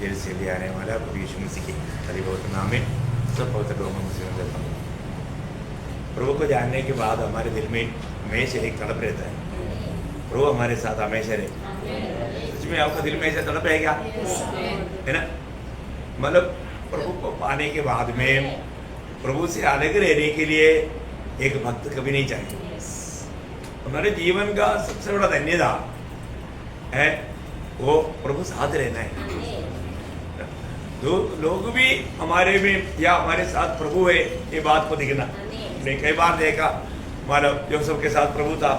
Jail से ले आने वाला प्रभु यीशु मसीह के बहुत नाम में सब पवित्र लोगों में मुझे करता हूँ। प्रभु को जानने के बाद हमारे दिल में हमेशा एक तड़प रहता है, प्रभु हमारे साथ हमेशा रहे। सच में आपका दिल में ऐसा तड़प है क्या? है ना? मतलब प्रभु को पाने के बाद में प्रभु से अलग रहने के लिए एक भक्त कभी नहीं चाहिए। हमारे जीवन का सबसे बड़ा धन्यता है वो प्रभु साथ रहना है। तो लोग भी हमारे में या हमारे साथ प्रभु है ये बात को दिखना। हमने कई बार देखा, मानव जोसेफ के साथ प्रभु था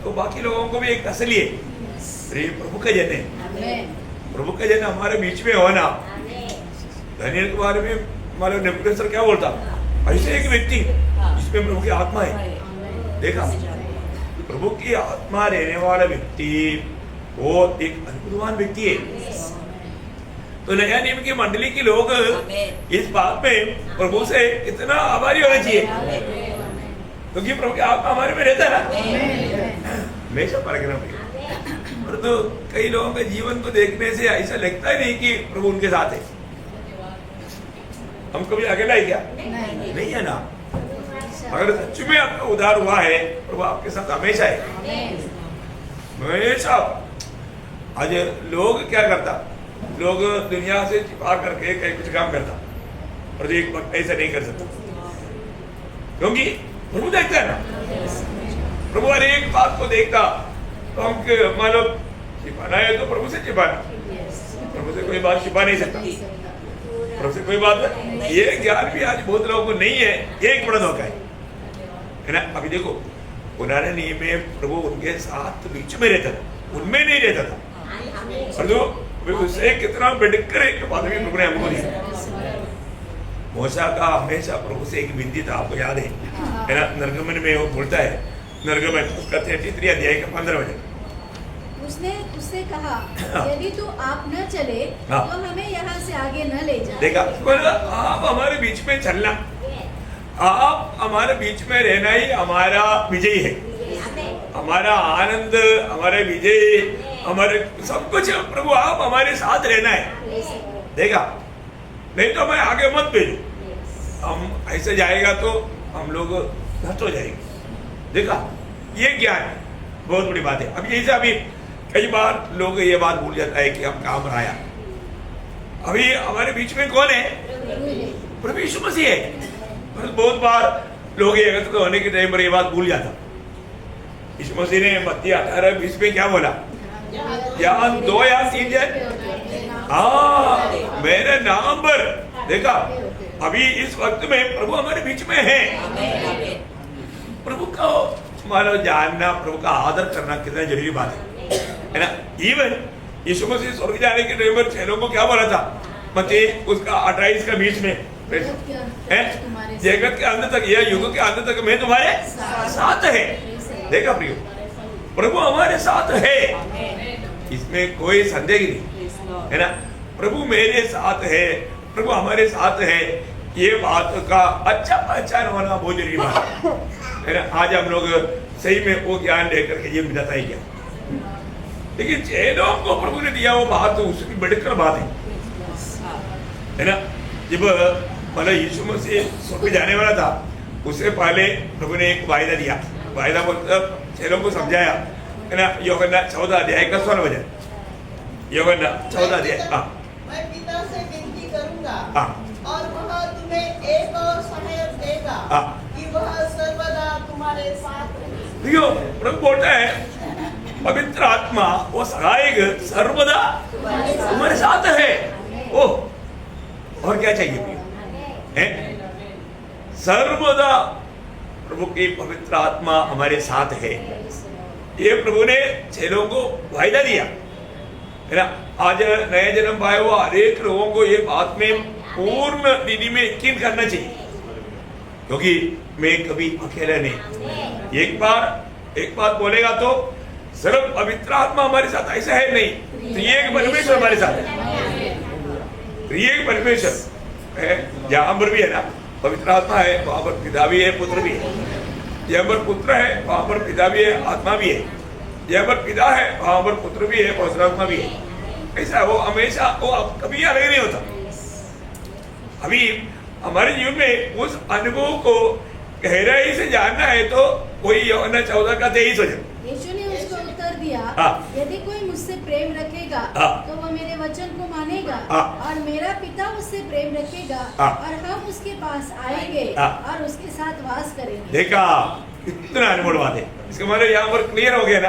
तो बाकी लोगों को भी एक असली है, प्रभु का जन है। प्रभु का जन हमारे बीच में होना। दानियल के बारे में मालूम नेबूकदनेस्सर क्या बोलता, ऐसे एक व्यक्ति जिसमें प्रभु की आत्मा है। देखा, प्रभु की आत्मा रहने वाला व्यक्ति वो एक अद्भुतवान व्यक्ति है। तो नया नियम की मंडली के लोग इस बात में प्रभु से इतना आभारी होना चाहिए क्योंकि प्रभु की आत्मा हमारे में रहता है ना, हमेशा परखना पड़ेगा। और तो कई लोगों के जीवन को देखने से ऐसा लगता ही नहीं कि प्रभु उनके साथ है। हम कभी अकेला ही क्या? नहीं है ना। अगर सच में आपका उद्धार हुआ है, प्रभु आपके साथ हमेशा है, हमेशा। आज लोग क्या करता, लोग दुनिया से छिपा करके कई कुछ काम करता और एक वक्त ऐसा नहीं कर सकता क्योंकि प्रभु देखता है ना। प्रभु हर एक बात को देखता। तो हम मतलब छिपाना है तो प्रभु से छिपाना, प्रभु से कोई बात छिपा नहीं सकता, प्रभु से कोई बात। ये ज्ञान भी आज बहुत लोगों को नहीं है, ये एक बड़ा धोखा है ना। अभी देखो, पुराने नियम में प्रभु उनके साथ बीच में रहता था, उनमें नहीं रहता था। और जो उससे कितना बढ़कर एक बात भी प्रभु ने हमको दिया। मूसा का हमेशा प्रभु से एक विनती था, आपको याद है ना? निर्गमन में वो बोलता है, निर्गमन उसका 33 अध्याय का 15 वचन। उसने उससे कहा, यदि तू आप न चले तो हमें यहाँ से आगे न ले जा। देखा, आप हमारे बीच में चलना, आप हमारे बीच में रहना ही हमारा विजय है, हमारा आनंद, हमारा विजय, हमारे सब कुछ। प्रभु आप हमारे साथ रहना है। देखा, नहीं तो हमें आगे मत भेजो, हम ऐसे जाएगा तो हम लोग नष्ट हो जाएंगे। देखा, ये ज्ञान बहुत बड़ी बात है। अब जैसे अभी कई बार लोग ये बात भूल जाता है कि हम काम आया। अभी हमारे बीच में कौन है? प्रभु यीशु मसीह है। बहुत बार लोग ये एकत्र होने के टाइम पर ये बात भूल जाता। यीशु मसीह ने मत्ती 18:20 में क्या बोला? यहाँ 2 या 3 जन मेरे नाम पर। देखा, अभी इस वक्त में प्रभु हमारे बीच में है। प्रभु का मानो जानना, प्रभु का आदर करना कितना जरूरी बात है ना। इवन यीशु मसीह स्वर्ग जाने के टाइम पर 6 लोगों को क्या बोला था? मत्ती उसका 28 का 20 में, जगत के अंत तक या युग के अंत तक मैं तुम्हारे साथ है। देखा प्रियो, प्रभु हमारे साथ है, इसमें कोई संदेह नहीं है ना। प्रभु मेरे साथ है, प्रभु हमारे साथ है, ये बात का अच्छा पहचान होना बहुत जरूरी बात है ना। आज हम लोग सही में वो ज्ञान लेकर के जीवन बिताता ही क्या, लेकिन जैनों को प्रभु ने दिया वो बात तो उसकी बढ़कर बात है ना। जब मतलब यीशु मसीह स्वर्ग जाने वाला था, उससे पहले प्रभु ने एक वायदा दिया। वायदा मतलब चेलों को समझाया है ना। यूहन्ना 14 अध्याय का 16 वचन, यूहन्ना 14 अध्याय। मैं पिता से विनती करूंगा और वह तुम्हें एक और सहायक देगा कि वह सर्वदा तुम्हारे साथ रहे। देखो, प्रभु बोलता है पवित्र आत्मा वो सहायक सर्वदा तुम्हारे साथ है। ओह, और क्या चाहिए है? सर्वदा प्रभु की पवित्र आत्मा हमारे साथ है। ये प्रभु ने 6 लोगों को वायदा दिया है ना। आज नए जन्म पाए हुआ हरेक लोगों को ये बात में पूर्ण विधि में यकीन करना चाहिए क्योंकि मैं कभी अकेला नहीं। एक बात बोलेगा तो सिर्फ पवित्र आत्मा हमारे साथ ऐसा है नहीं, त्रिएक परमेश्वर हमारे साथ है। त्रिएक परमेश्वर है, जहां पर भी है ना पवित्र आत्मा है, वहां पर पिता भी है, पुत्र भी है। जहां पर पुत्र है वहां पर पिता भी है, आत्मा भी है। जहां पर पिता है वहां पर पुत्र भी है, पवित्र आत्मा भी है। ऐसा वो हमेशा वो कभी अलग नहीं होता। अभी हमारे जीवन में उस अनुभव को गहराई से जानना है तो वही यूहन्ना 14 का 23 हो जाए। यीशु ने उसको उत्तर दिया, हाँ। यदि कोई मुझसे प्रेम रखेगा हाँ। तो वह मेरे वचन को मानेगा हाँ। और मेरा पिता उससे प्रेम रखेगा हाँ। और हम उसके पास आएंगे हाँ। और उसके साथ वास करेंगे। देखा कितना अनुभव बात है। इसका मतलब यहाँ पर क्लियर हो गया ना,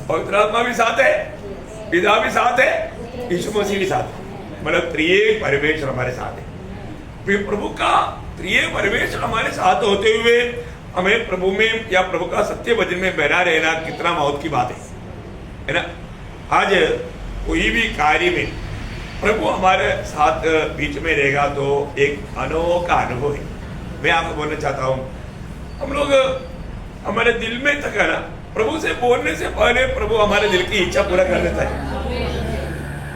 पवित्र आत्मा भी साथ है, पिता भी साथ है, यीशु मसीह भी साथ है, मतलब त्रिएक परमेश्वर हमारे साथ है। प्रभु का त्रिएक परमेश्वर हमारे साथ होते हुए हमें प्रभु में या प्रभु का सत्य वचन में बना रहना कितना मौत की बात है ना। आज कोई भी कार्य में प्रभु हमारे साथ बीच में रहेगा तो एक अनोखा अनुभव है। मैं आपको बोलना चाहता हूँ, हम लोग हमारे दिल में तक है ना, प्रभु से बोलने से पहले प्रभु हमारे दिल की इच्छा पूरा कर देता है।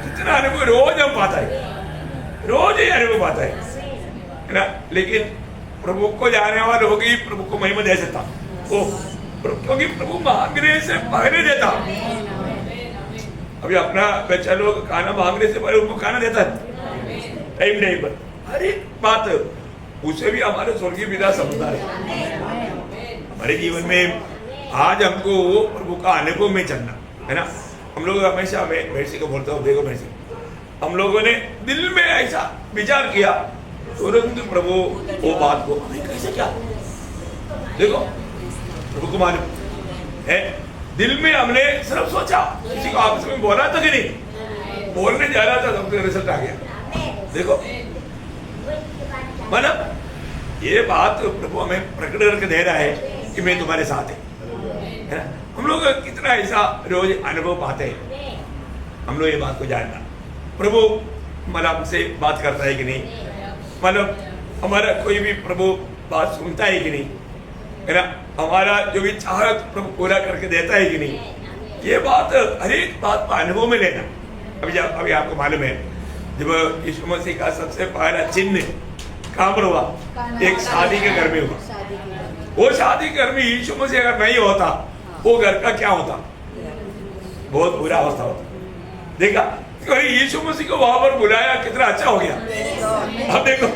कितना अनुभव रोज हम पाता है, रोज ही अनुभव पाता है ना। लेकिन प्रभु को जाने वाले होगी प्रभु को महिमा दे सकता वो, क्योंकि प्रभु मांगने से पहले देता। अभी अपना बच्चा लोग खाना मांगने से पहले उनको खाना देता है टाइम टाइम पर, हर एक बात उसे भी हमारे स्वर्गीय पिता समझता है। हमारे जीवन में आज हमको प्रभु का अनुभव में चलना है ना। हम लोग हमेशा मैं मेरे को बोलता हूँ, देखो मेरे से हम लोगों ने दिल में ऐसा विचार किया, तुरंत प्रभु वो बात को कैसे क्या, देखो प्रभु को मालूम है। दिल में हमने सिर्फ सोचा, किसी को आपस में बोला था कि नहीं, बोलने जा रहा था तब तक रिजल्ट आ गया। देखो मतलब ये बात प्रभु हमें प्रकट करके दे रहा है कि मैं तुम्हारे साथ है ना। हम लोग कितना ऐसा रोज अनुभव पाते हैं, हम लोग ये बात को जानना, प्रभु मतलब हमसे बात करता है कि नहीं, मतलब हमारा कोई भी प्रभु बात सुनता है कि नहीं, है ना, हमारा जो भी चाहत प्रभु पूरा करके देता है कि नहीं, ये बात हर एक बात का अनुभव में लेना। अभी आपको मालूम है जब यीशु मसीह का सबसे पहला चिन्ह कहाँ पर हुआ, एक शादी के घर में हुआ। वो शादी घर में यीशु मसीह अगर नहीं होता वो घर का क्या होता, बहुत बुरा अवस्था होता। देखा यीशु मसीह को वहां पर बुलाया, कितना अच्छा हो गया। अब देखो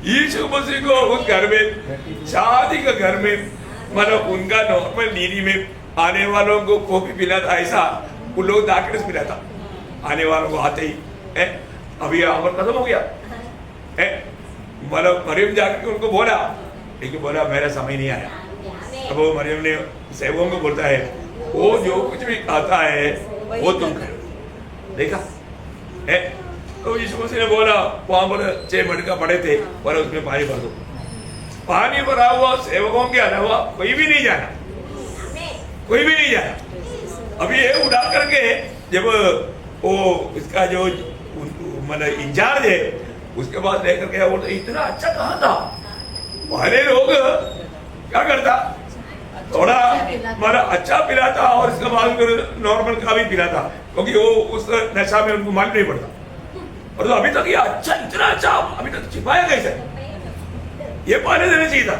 यीशु मसीह को उस घर में, शादी के घर में, मतलब उनका नॉर्मल नीरी में आने वालों को कॉफी पिलाता, ऐसा वो लोग दाकड़े से पिलाता आने वालों को आते ही है। अभी अमर खत्म हो गया है, मतलब मरियम जाकर उनको बोला, लेकिन बोला मेरा समय नहीं आया। अब वो मरियम ने सेवकों को बोलता है, वो जो कुछ भी आता है वो तुम करो। देखा है, तो यीशु मसीह ने बोला, वहां पर 6 मटका पड़े थे पर उसमें पानी भर दो। पानी भरा हुआ सेवकों के अलावा कोई भी नहीं जाना, कोई भी नहीं जाना। अभी ये उड़ा करके जब वो इसका जो मतलब इंचार्ज है उसके बाद लेकर के वो तो इतना अच्छा कहा था। पहले लोग क्या करता, थोड़ा मतलब अच्छा पिलाता और इसके बाद नॉर्मल का भी पिलाता, क्योंकि वो उस नशा में उनको मालूम नहीं पड़ता। और तो अभी तक ये अच्छा, इतना अच्छा अभी तक छिपाया कैसे, ये पहले देना चाहिए था।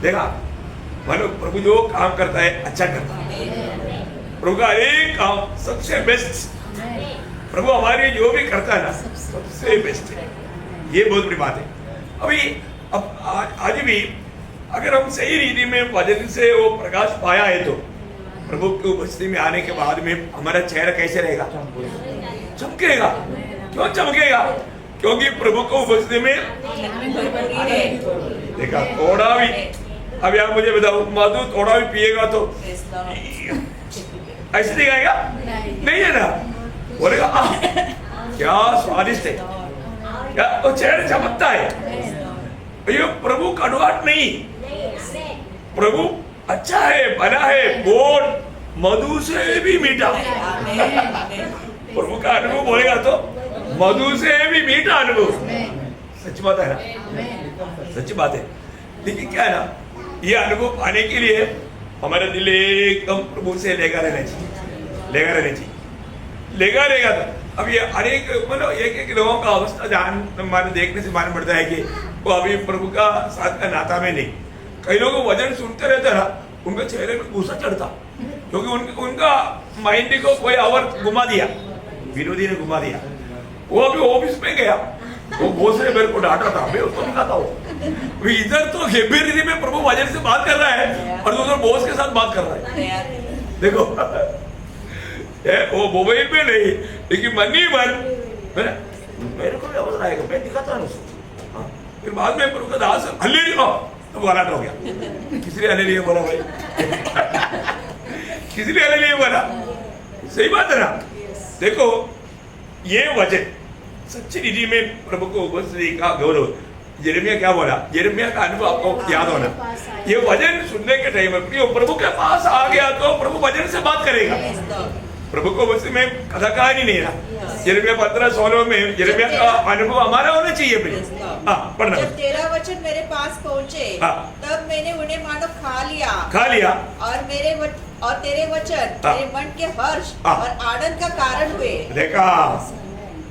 देखा मतलब प्रभु जो काम करता है अच्छा करता है, प्रभु का एक काम सबसे बेस्ट, प्रभु हमारे जो भी करता है ना सबसे बेस्ट है। ये बहुत बड़ी बात है। अभी अब आज भी अगर हम सही रीति में वचन से वो प्रकाश पाया है तो प्रभु की उपस्थिति में आने के बाद में हमारा चेहरा कैसे रहेगा, चमकेगा। क्यों चमकेगा, क्योंकि प्रभु को उपस्थिति में देखा थोड़ा भी, अभी आप मुझे बताओ मधु थोड़ा भी पिएगा तो ऐसे दिखाएगा नहीं है ना, बोलेगा क्या स्वादिष्ट है, क्या तो चेहरा चमकता है। ये प्रभु कड़वाहट नहीं, प्रभु अच्छा है, भला है, बोल मधु से भी मीठा। प्रभु का अनुभव बोलेगा तो मधु से भी मीठा अनुभव। सच बात है ना, सच बात है। लेकिन क्या है ना, ये अनुभव पाने के लिए हमारा दिल एकदम प्रभु से लेगा रहना चाहिए, लेगा रहना चाहिए, लेगा रहेगा तो अब ये अनेक मतलब एक लोगों का अवस्था जान हमारे देखने से मालूम पड़ता है कि वो अभी प्रभु का साथ का नाता में नहीं। कई लोग वजन सुनते रहते ना, उनके चेहरे में गुस्सा चढ़ता, क्योंकि उनका माइंड को कोई और घुमा दिया, विनोदी ने घुमा दिया। वो अभी ऑफिस में गया, वो बॉस ने मेरे को डांटा था, मैं उसको दिखाता हूँ इधर तो गंभीर में प्रभु वचन से बात कर रहा है और उधर बॉस के साथ बात कर रहा है। देखो वो मोबाइल में नहीं, लेकिन मन ही मन मेरे को भी अवसर आएगा, मैं दिखाता हूँ उसको। हाँ, फिर बाद में प्रभु का दास हालेलुया तो गलाट हो गया। किसने हालेलुया बोला भाई? किसने हालेलुया बोला? सही बात है ना। देखो ये वचन सच्ची रीति में प्रभु को उपस्थिति का गौरव। यिर्मयाह क्या बोला? यिर्मयाह का अनुभव आपको याद होना। ये वचन सुनने के टाइम में प्रभु के पास आ गया तो प्रभु वचन से बात करेगा। प्रभु को बस में कथा कहानी नहीं है। यिर्मयाह 15:16 में यिर्मयाह का अनुभव हमारा होना चाहिए। पढ़ना। जब तेरा वचन मेरे पास पहुँचे तब मैंने उन्हें मानो खा लिया और तेरे वचन मेरे मन के हर्ष और आनंद का कारण हुए। देखा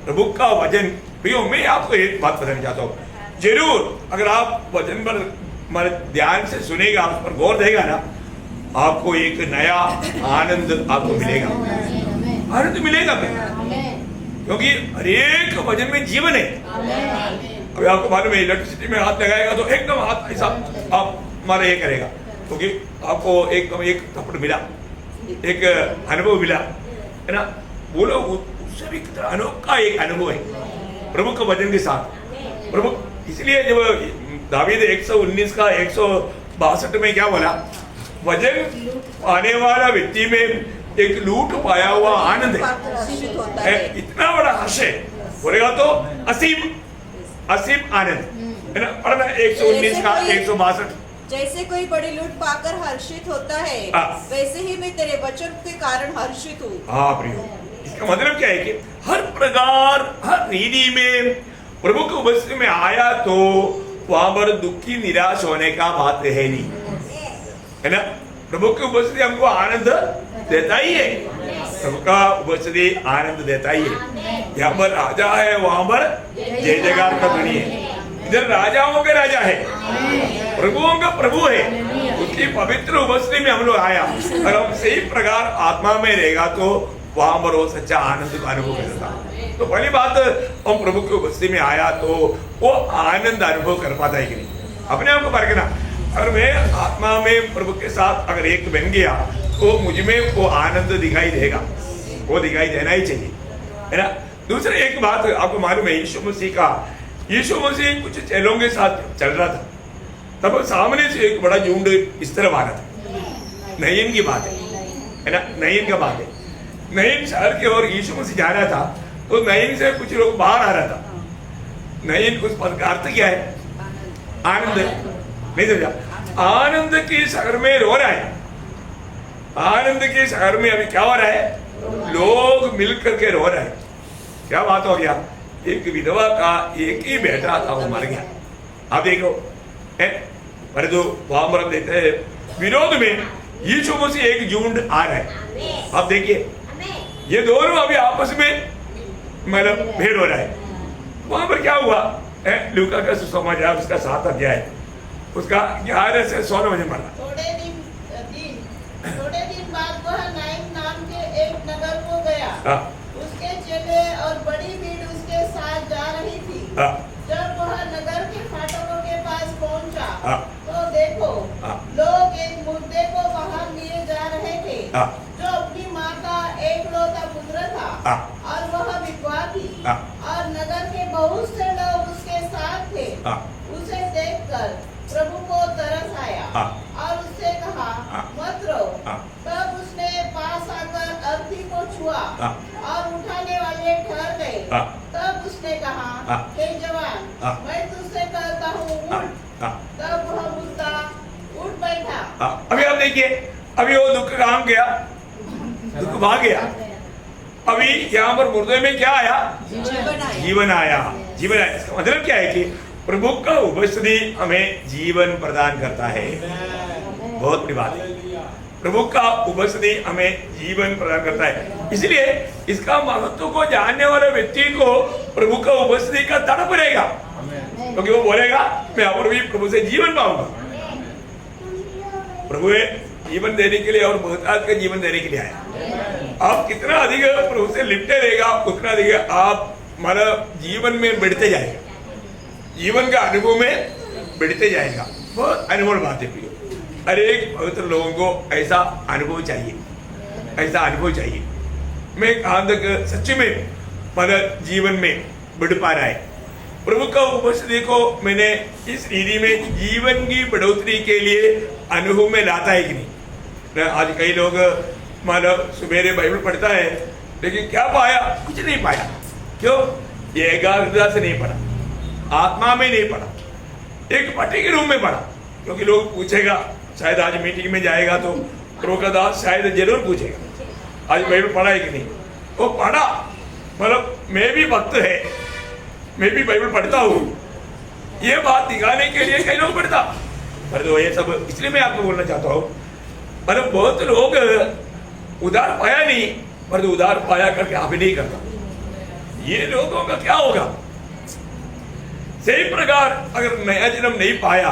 प्रभु का वचन। प्रियो मैं आपको एक बात बताना चाहता हूँ, जरूर अगर आप वचन पर ध्यान से सुनेगा, उस पर गौर देगा ना, आपको एक नया आनंद आपको मिलेगा। आनंद मिलेगा क्योंकि हर एक वचन में जीवन है। अभी आपको मालूम है इलेक्ट्रिसिटी में हाथ लगाएगा तो एकदम हाथ ऐसा आप हमारा ये करेगा, क्योंकि आपको एकदम एक थप्पड़ मिला, एक अनुभव मिला, है ना। बोलो उससे भी कितना अनोखा एक अनुभव है प्रभु के वचन के साथ। प्रभु इसलिए जब दावीद 119 का 162 में क्या बोला? वचन पाने वाला व्यक्ति में एक लूट पाया हुआ आनंद है, इतना बड़ा हर्ष है, बोलेगा तो असीम आनंद, है ना। पढ़ना 119 का 162। जैसे कोई बड़ी लूट पाकर हर्षित होता है, वैसे ही मैं तेरे वचन के कारण हर्षित हूँ। हाँ प्रियो, इसका मतलब क्या है कि हर प्रकार हर रीति में प्रभु की उपस्थिति में आया तो वहां पर दुखी निराश होने का बात है नहीं, है ना। प्रभु की उपस्थिति हमको आनंद देता ही है, प्रभु का उपस्थिति आनंद देता ही है। यहाँ पर राजा है, वहां पर जय जयकार का ध्वनि है। इधर राजाओं के राजा है, प्रभुओं का प्रभु है, उसकी पवित्र उपस्थिति में हम लोग आया। और हम सही प्रकार आत्मा में रहेगा तो वहां पर वो सच्चा आनंद का अनुभव करता। तो पहली बात, हम प्रभु की उपस्थिति में आया तो वो आनंद अनुभव कर पाता है कि नहीं, अपने आप को परखना। अगर मैं आत्मा में प्रभु के साथ अगर एक बन गया तो मुझ में वो आनंद दिखाई देगा, वो दिखाई देना ही चाहिए, है ना। दूसरा एक बात आपको मालूम है, यीशु मसीह कुछ चेलों के साथ चल रहा था, तब सामने से एक बड़ा झुंड इस तरफ आ रहा था। नईन की बात है ना, नईन का बात है। नईन शहर की ओर यीशु मसीह जा रहा था तो नईन से कुछ लोग बाहर आ रहा था। नईन उस पद का अर्थ क्या है? आनंद। नहीं समझा? आनंद के शहर में रो रहा है। आनंद के शहर में अभी क्या हो रहा है? लोग मिलकर के रो रहे हैं। क्या बात हो गया? एक विधवा का एक ही बेटा था, वो मर गया। आप देखो, परंतु वहां पर देते हैं विरोध में यीशु मसीह एक झुंड आ रहा है। आप देखिए, ये दोनों अभी आपस में मतलब भेड़ हो रहा है। वहां पर क्या हुआ? लूका का सुसमाचार उसका 7 अध्याय, उसका 11 से 16 में पढ़ा। थोड़े दिन बाद वह नाइन नाम के एक नगर को गया। उसके चेले और बड़ी भीड़ उसके साथ जा रही थी। जब वह नगर के फाटकों के पास पहुंचा तो देखो लोग एक मुर्दे को बाहर लिए जा रहे थे, जो अपनी माँ का एकलौता पुत्र था और वह विधवा थी, और नगर के बहुत से लोग उसके साथ थे। उसे देखकर प्रभु को तरस आया और उससे कहा, मत रो। तब उसने पास आकर अर्थी को छुआ और उठाने वाले ठहर गए। तब उसने कहा, हे जवान, मैं तुझसे कहता हूँ उठ। तब वह मुर्दा उठ बैठा। अभी आप देखिए, अभी वो दुख काम गया, दुख भाग गया। अभी यहाँ पर मुर्दे में क्या आया? जीवन आया। जीवन आया। इसका मतलब क्या है कि प्रभु का उपस्थिति हमें जीवन प्रदान करता है। बहुत बड़ी बात है, प्रभु का उपस्थिति हमें जीवन प्रदान करता है। इसलिए इसका महत्व को जानने वाले व्यक्ति को प्रभु का उपस्थिति का तड़प रहेगा, क्योंकि वो बोलेगा मैं और भी प्रभु से जीवन पाऊंगा। प्रभु जीवन देने के लिए और बहुतायत का जीवन देने के लिए आया। आप कितना अधिक प्रभु से लिपटे रहेगा, उतना अधिक आप हमारा जीवन में बढ़ते जाएगा, जीवन का अनुभव में बढ़ते जाएगा। बहुत अनुभव बात है प्रियो, हर एक पवित्र लोगों को ऐसा अनुभव चाहिए, ऐसा अनुभव चाहिए। मैं कहाँ तक सच्ची में हमारा जीवन में बढ़ पा रहा है। प्रभु का उपस्थिति को मैंने इस रीति में जीवन की बढ़ोतरी के लिए अनुभव में लाता है कि नहीं। आज कई लोग मानो सुबेरे बाइबल पढ़ता है लेकिन क्या पाया, कुछ नहीं पाया। क्यों? ये एकाग्रता से नहीं पढ़ा, आत्मा में नहीं पढ़ा, एक पट्टी के रूप में पढ़ा। क्योंकि लोग पूछेगा, शायद आज मीटिंग में जाएगा तो प्रभु का दास शायद जरूर पूछेगा आज बाइबल पढ़ा है कि नहीं। वो पढ़ा, मतलब मैं भी भक्त है, मैं भी बाइबल पढ़ता हूँ, ये बात दिखाने के लिए कई लोग पढ़ता। पर तो ये सब इसलिए मैं आपको बोलना चाहता हूँ, मतलब बहुत लोग उधार पाया नहीं, पर तो उधार पाया करके आप नहीं करता। ये लोगों का क्या होगा? सही प्रकार अगर नया जन्म नहीं पाया,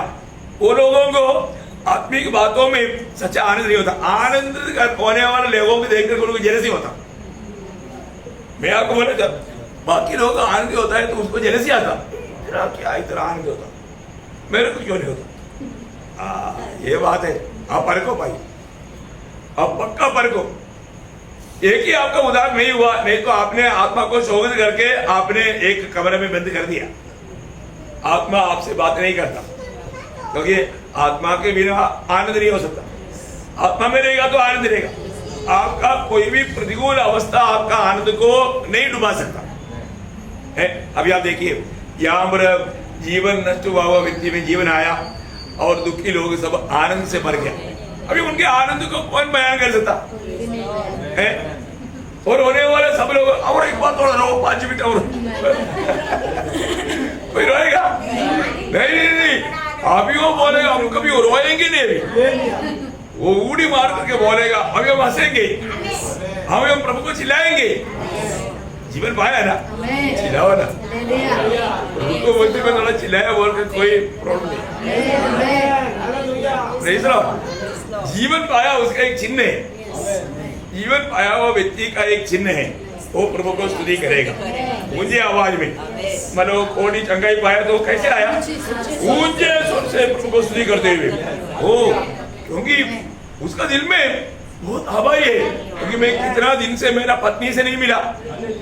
वो लोगों को आत्मिक बातों में सच्चा आनंद नहीं होता। आनंद होने वाले लोगों को देखकर लोगों को जेलसी होता। मैं आपको बोला था, बाकी लोगों का आनंद होता है तो उसको जेलसी आता, तेरा क्या इतना आनंद होता, मेरे को क्यों नहीं होता। ये बात है, आप परखो भाई, आप पक्का परखो। एक ही आपका उदाहरण नहीं हुआ, नहीं तो आपने आत्मा को शोभित करके आपने एक कमरे में बंद कर दिया। आत्मा आपसे बात नहीं करता, क्योंकि आत्मा के बिना आनंद नहीं हो सकता। आत्मा में रहेगा तो आनंद रहेगा। आपका कोई भी प्रतिकूल अवस्था आपका आनंद को नहीं डुबा सकता है। अभी आप देखिए, यहाँ पर जीवन नष्ट हुआ हुआ व्यक्ति में जीवन आया और दुखी लोग सब आनंद से भर गया। अभी उनके आनंद को कौन बयान कर सकता है? और होने वाले सब लोग और एक बात और रो, 5 मिनट और कोई रोएगा? नहीं, अभी वो बोलेगा, हम कभी रोएंगे नहीं। अभी वो उड़ी मार करके बोलेगा, अभी हम हंसेंगे, हम प्रभु को चिल्लाएंगे। जीवन पाया ना, चिल्लाओ ना, प्रभु को बोलते में थोड़ा चिल्लाया बोल कर कोई प्रॉब्लम नहीं। जीवन पाया उसका एक चिन्ह है, जीवन पाया हुआ व्यक्ति का एक चिन्ह है, वो प्रभु को स्तुति करेगा ऊंचे आवाज में। मतलब कोड़ी चंगाई पाया तो कैसे आया? ऊंचे स्वर से प्रभु को स्तुति करते हुए। ओ, क्योंकि उसका दिल में बहुत हवाई है, क्योंकि मैं कितना दिन से मेरा पत्नी से नहीं मिला,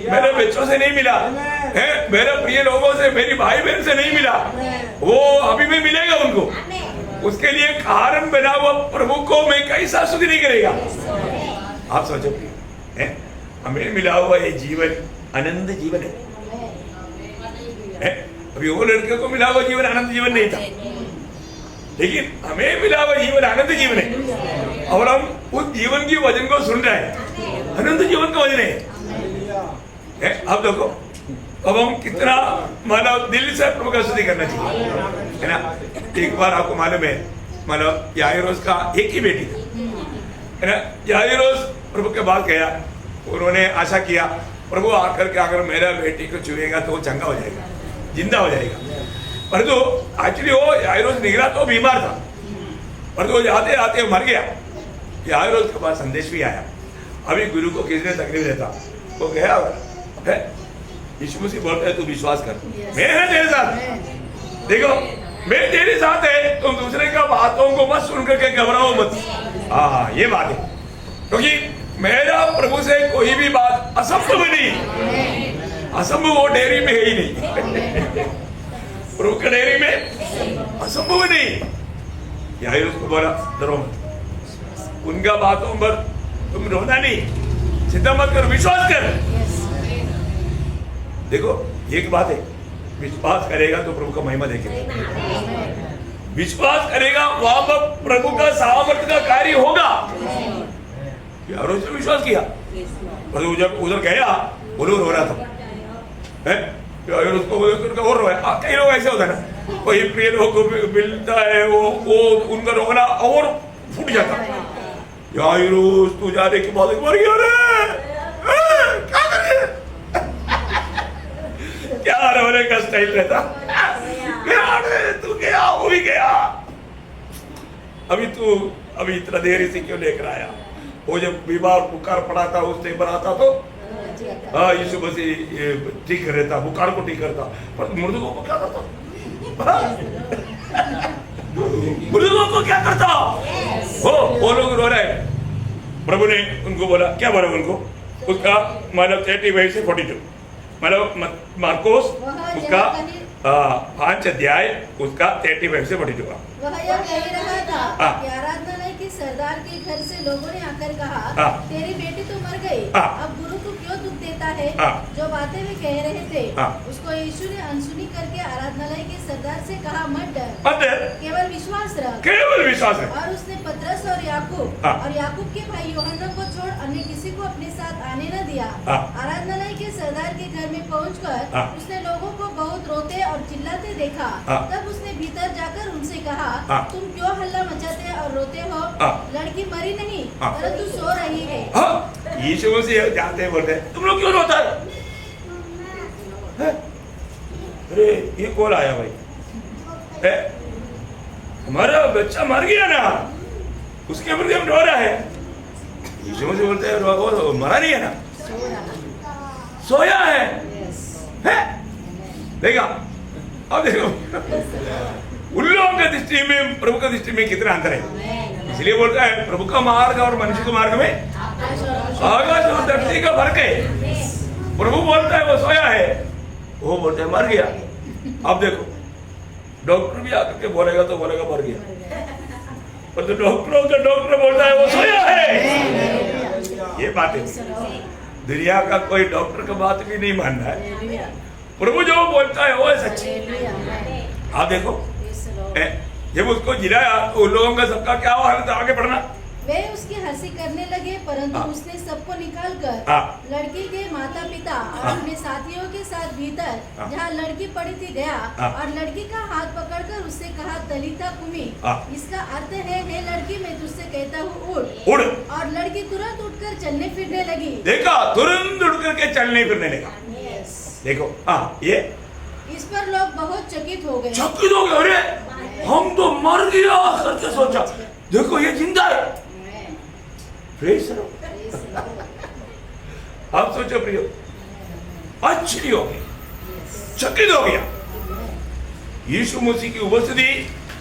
मेरे बच्चों से नहीं मिला है, मेरे प्रिय लोगों से, मेरी भाई बहन से नहीं मिला। वो अभी में मिलेगा उनको, उसके लिए कारण बना हुआ प्रभु को मैं कैसा स्तुति नहीं करेगा? आप सोचो है, हमें मिला हुआ ये जीवन आनंद जीवन है। अभी वो लड़के को मिला हुआ जीवन आनंद जीवन नहीं था, लेकिन हमें मिला हुआ जीवन आनंद जीवन है। और हम उस जीवन की वजन को सुन रहे हैं, आनंद जीवन का वजन है। आप देखो, अब हम कितना मानव दिल से प्रभु का स्तुति करना चाहिए, है ना। एक बार आपको मालूम है, मानव याइरोस का एक ही बेटी है ना। याइरोस प्रभु के पास गया, उन्होंने आशा किया प्रभु आकर के अगर मेरा बेटी को छुएगा तो वो चंगा हो जाएगा, जिंदा हो जाएगा। परंतु एक्चुअली वो याइरोस निगरा तो बीमार था, परंतु वो जाते आते मर गया। याइरोस के पास संदेश भी आया, अभी गुरु को किसने तकलीफ देता, वो गया है यीशु मसीह बोलता है तू विश्वास कर, मैं है तेरे साथ। देखो मैं तेरे साथ है, तुम दूसरे का बातों को मत सुन करके घबराओ मत। हाँ ये बात है, क्योंकि मेरा प्रभु से कोई भी बात असंभव नहीं, असंभव वो डेयरी में है ही नहीं। प्रभु के डेयरी में असंभव नहीं। यही उसको बोला डरो मत, उनका बातों पर तुम रोना नहीं, चिंता मत कर, विश्वास कर। देखो एक बात है, विश्वास करेगा तो प्रभु का महिमा देखेगा, विश्वास करेगा वहां पर प्रभु का सामर्थ्य का कार्य होगा। यारों ने विश्वास किया, पर जब उधर गया वो लोग रो रहा था, उसको और रोया। कई लोग ऐसे होता है ना, कोई प्रिय लोग को मिलता है वो उनका रोना और फूट जाता। यारों तू जाने के बाद मर गया रे, क्या करे? क्या रोने का स्टाइल रहता, तू गया वो भी गया। अभी तू अभी इतना देर इसे क्यों लेकर आया? वो जब बीमार बुखार पड़ा था उस टाइम पर आता तो हाँ यीशु मसीह ठीक कर रहता, बुखार को ठीक करता, पर मुर्दों को क्या करता? मुर्दों को क्या करता? वो लोग रो रहे हैं। प्रभु ने उनको बोला, क्या बोला उनको? उसका मतलब 35 से 42 मतलब मार्कोस उसका 5 अध्याय उसका 35 से 42 वह यह कह रहा था हाँ। कि आराधनालय के सरदार के घर से लोगों ने आकर कहा, हाँ। तेरी बेटी तो मर गई, हाँ। अब गुरु को क्यों दुख देता है? हाँ। जो बातें वे कह रहे थे हाँ। उसको यीशु ने अनसुनी करके आराधनालय के सरदार से कहा, मत डर, अंदर केवल विश्वास रख। केवल विश्वास है। और उसने पतरस और याकूब हाँ। और याकूब के भाई यूहन्ना को छोड़ अन्य किसी को अपने साथ आने न दिया। हाँ। आराधनालय के सरदार के घर में पहुंचकर हाँ। उसने लोगों को बहुत रोते और चिल्लाते देखा। हाँ। तब उसने भीतर जाकर उनसे कहा, हाँ। तुम क्यों हल्ला मचाते और रोते हो? हाँ। लड़की मरी नहीं हाँ। परंतु सो रही है। हाँ यीशु मसीह जानते हैं, बोलते हैं तुम लोग क्यों रोता है? अरे ये कौन आया भाई? हमारा बच्चा मर गया ना, उसके प्रति हम रो रहा है। यीशु मसीह बोलते हैं वो मरा नहीं है ना, सोया है। देखा अब देखो उन लोगों की दृष्टि में प्रभु की दृष्टि में कितना अंतर है। इसलिए बोलता है प्रभु का मार्ग और मनुष्य के मार्ग में आकाश और धरती का फर्क है। प्रभु बोलता है वो सोया है, वो बोलते हैं मर गया। अब देखो डॉक्टर भी आकर के बोलेगा तो बोलेगा मर गया, पर तो डॉक्टर बोलता है वो सोया है। ये बात है, दुनिया का कोई डॉक्टर का बात भी नहीं मानना है। प्रभु जो बोलता है वो है सच्ची। आप देखो जब उसको जिलाया तो उन लोगों का सबका क्या हाल था? आगे बढ़ना। वे उसकी हंसी करने लगे, परंतु हाँ। उसने सबको निकालकर हाँ। लड़की के माता पिता और हाँ। अपने साथियों के साथ भीतर हाँ। जहाँ लड़की पड़ी थी गया हाँ। और लड़की का हाथ पकड़कर उससे कहा, तलीता कुमी। हाँ। इसका अर्थ है, हे लड़की मैं तुझसे कहता हूँ उठ। उड़। और लड़की तुरंत उठकर चलने फिरने लगी। देखा तुरंत उड़ करके चलने फिरने लगा। देखो हाँ ये इस पर लोग बहुत चकित हो गए। चकित हो गए, अरे हम तो मर गया करके सोचा, देखो ये जिंदा है। Praise the Lord. आप सोचो प्रियो, आश्चर्य हो गया, चकित हो गया। यीशु मसीह की उपस्थिति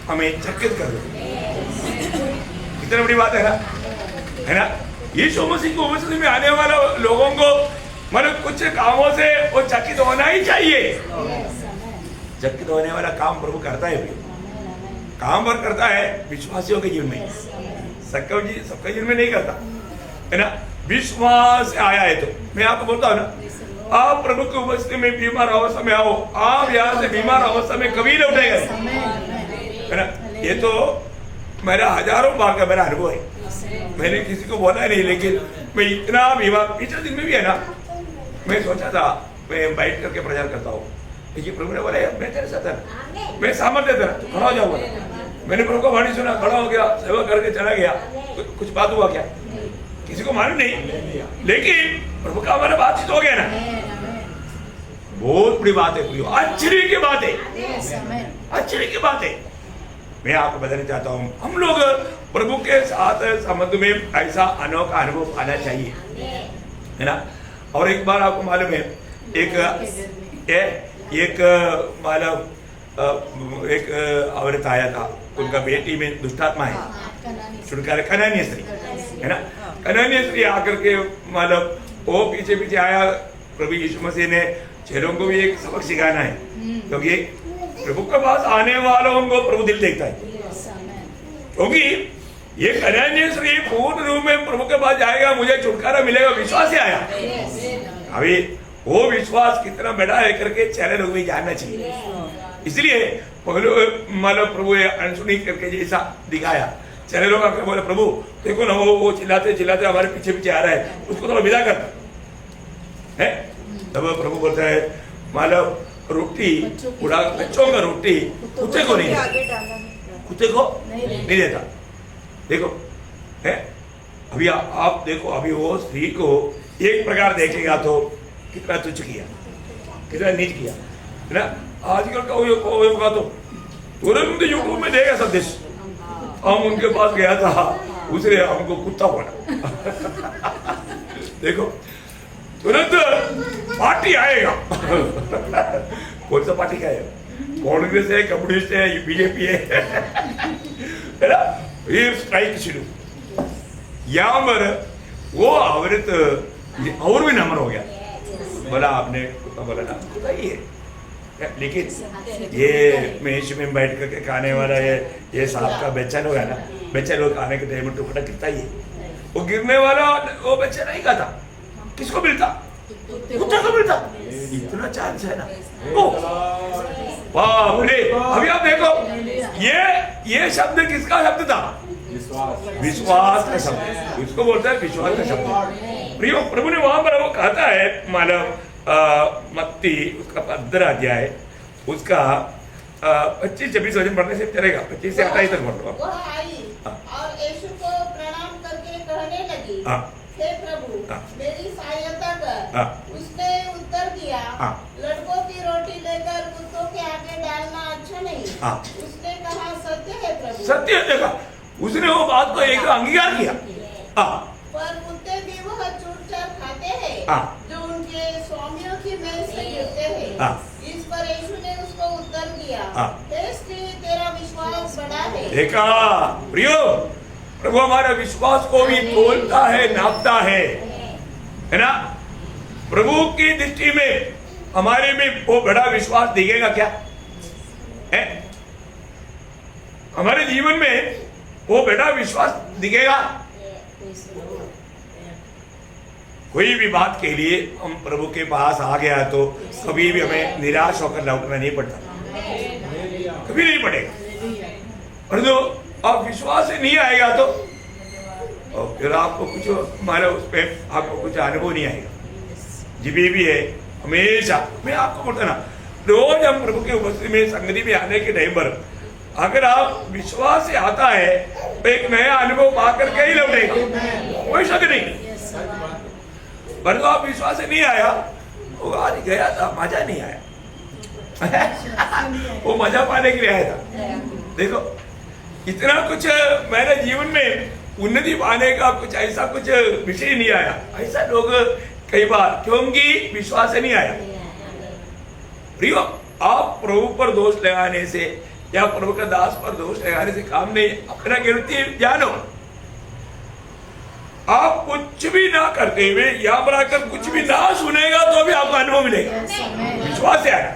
हमें चकित कर दे, कितनी बड़ी बात है ना? यीशु मसीह की उपस्थिति में आने वाले लोगों को मतलब कुछ कामों से वो चकित होना ही चाहिए। चकित होने वाला काम प्रभु करता है, काम पर करता है विश्वासियों के जीवन में, सबका जीवन में नहीं करता है ना। विश्वास से आया है तो मैं आपको बोलता हूँ ना, आप प्रभु की उपस्थिति में बीमार अवस्था में आओ, आप यहाँ से बीमार अवस्था में कभी नहीं उठेगा, है ना। ये तो मेरा हजारों बार का मेरा अनुभव है, मैंने किसी को बोला नहीं, लेकिन मैं इतना बीमार पिछले दिन में भी है ना, मैं सोचा था मैं बैठ करके प्रचार करता हूँ, लेकिन प्रभु ने बोला मैं तेरे साथ है, मैं सामर्थ्य तेरा, खड़ा हो जाऊंगा। मैंने प्रभु का वाणी सुना, खड़ा हो गया, सेवा करके चला गया। कुछ बात हुआ क्या? किसी को मालूम नहीं, लेकिन प्रभु का हमारा बातचीत हो गया ना, बहुत बड़ी बात है, आश्चर्य की बात है, आश्चर्य की बात है। मैं आपको बताना चाहता हूँ, हम लोग प्रभु के साथ संबंध में ऐसा अनोखा अनुभव पाना चाहिए, है ना। और एक बार आपको मालूम है, एक मतलब एक औरत आया था, उनका बेटी में दुष्टात्मा है, छुटकारा, कनानी स्त्री है ना। कनानी स्त्री आकर के मतलब वो पीछे पीछे आया। प्रभु यीशु मसीह ने चेलों को भी एक सबक सिखाना है, क्योंकि प्रभु के पास आने वालों को प्रभु दिल देखता है, क्योंकि ये कनानी स्त्री पूर्ण रूप में प्रभु के पास जाएगा, मुझे छुटकारा मिलेगा, विश्वास से आया। अभी वो विश्वास कितना बड़ा है करके चेले लोग भी जानना चाहिए। इसलिए मतलब प्रभु अनसुनी करके जैसा दिखाया, चेले लोग आकर बोले, प्रभु देखो ना वो चिल्लाते चिल्लाते हमारे पीछे पीछे आ रहा है, उसको थोड़ा विदा कर है। तब प्रभु बोलता है, मतलब रोटी बुढ़ा बच्चों का रोटी कुत्ते को नहीं देता, कुत्ते को नहीं देता। देखो है, अभी आप देखो, अभी वो स्त्री को एक प्रकार देखेगा तो कितना तुच्छ किया, कितना नीच किया, है ना। आजकल का होगा तो तुरंत यूट्यूब में देगा संदेश, हम उनके पास गया था, उसने हमको कुत्ता बोला। देखो तुरंत पार्टी आएगा। कौन सा पार्टी का है? कांग्रेस है, कम्युनिस्ट है, बीजेपी है ना? फिर स्ट्राइक शुरू। यहाँ पर वो औरत और भी नंबर हो गया, बोला आपने कुत्ता बोला ना, कुत्ता ही है, लेकिन ये मेज में बैठ करके खाने वाला ये सांप का बच्चा लोग है ना, बच्चा लोग खाने के टाइम में टुकड़ा कितना ही है, वो गिरने वाला वो बच्चा नहीं खाता, किसको मिलता? कुत्ते को मिलता। इतना चांस है ना। वाह बोले। अभी आप देखो ये शब्द किसका शब्द था? विश्वास का शब्द, उसको बोलता है विश्वास का शब्द। प्रियो प्रभु ने वहां पर वो कहता है, मानव मत्ती उसका 15 अध्याय उसका 25-26 वचन पढ़ने से चलेगा, 25 से 28 तक पढ़ लो। वह आई और यीशु को प्रणाम करके कहने लगी, हे प्रभु मेरी सहायता कर। उसने उत्तर दिया, लड़कों की रोटी लेकर कुत्तों के आगे डालना अच्छा नहीं। उसने कहा, सत्य है प्रभु। सत्य है। देखा उसने वो बात को एक अंगीकार किया। पर कुत्ते भी वह चूर-चार खाते हैं जो उनके स्वामियों की मेज से गिरते हैं। इस पर यीशु ने उसको उत्तर दिया, हे स्त्री तेरा विश्वास बड़ा है। देखा प्रियो, प्रभु हमारे विश्वास को भी तोलता है, नापता है ना? प्रभु की दृष्टि में हमारे में वो बड़ा विश्वास दिखेगा क्या है? हमारे जीवन में वो बड़ा विश्वास दिखेगा? कोई भी बात के लिए हम प्रभु के पास आ गया तो कभी भी हमें निराश होकर लौटना नहीं पड़ता, कभी नहीं पड़ेगा। और जो आप विश्वास से नहीं आएगा तो फिर आपको कुछ हमारा उस पर आपको कुछ अनुभव नहीं आएगा। जीवी भी है हमेशा। मैं आपको बोलता ना, रोज हम प्रभु के उपस्थिति में संगति में आने के टाइम पर अगर आप विश्वास से आता है तो एक नया अनुभव पाकर के ही लौटेगा, कोई शक नहीं। पर तो आप विश्वास से नहीं आया, वो आज गया था, मजा नहीं आया। वो मजा पाने के लिए आया था। देखो इतना कुछ मेरे जीवन में उन्नति पाने का कुछ ऐसा कुछ विषय नहीं आया। ऐसा लोग कई बार क्योंकि विश्वास से नहीं आया। प्रियो, आप प्रभु पर दोष लगाने से या प्रभु का दास पर दोष लगाने से काम नहीं। अपना गिरती जानो, आप कुछ भी ना करते हुए यहाँ पर आकर कुछ भी ना सुनेगा तो भी आपको अनुभव मिलेगा। विश्वास से आया,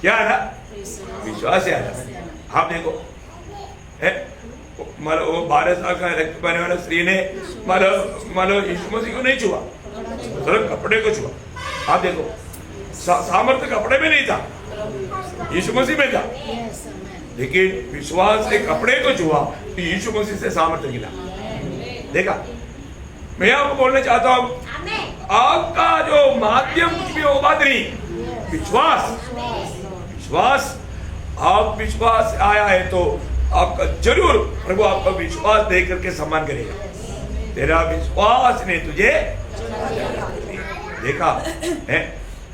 क्या है ना? विश्वास से आया। आप देखो मतलब वो 12 साल का रक्त पाने वाला स्त्री ने मतलब यीशु मसीह को नहीं छुआ, सिर्फ कपड़े को छुआ। आप देखो सामर्थ्य कपड़े में नहीं था, यीशु मसीह में था, लेकिन विश्वास से कपड़े को छुआ तो यीशु मसीह से सामर्थ्य गिला। देखा, मैं आपको बोलना चाहता हूँ, आपका जो माध्यम कुछ भी हो बात नहीं, विश्वास। आप विश्वास आया है तो आपका जरूर प्रभु आपका विश्वास दे करके सम्मान करेगा। तेरा विश्वास ने तुझे देखा है।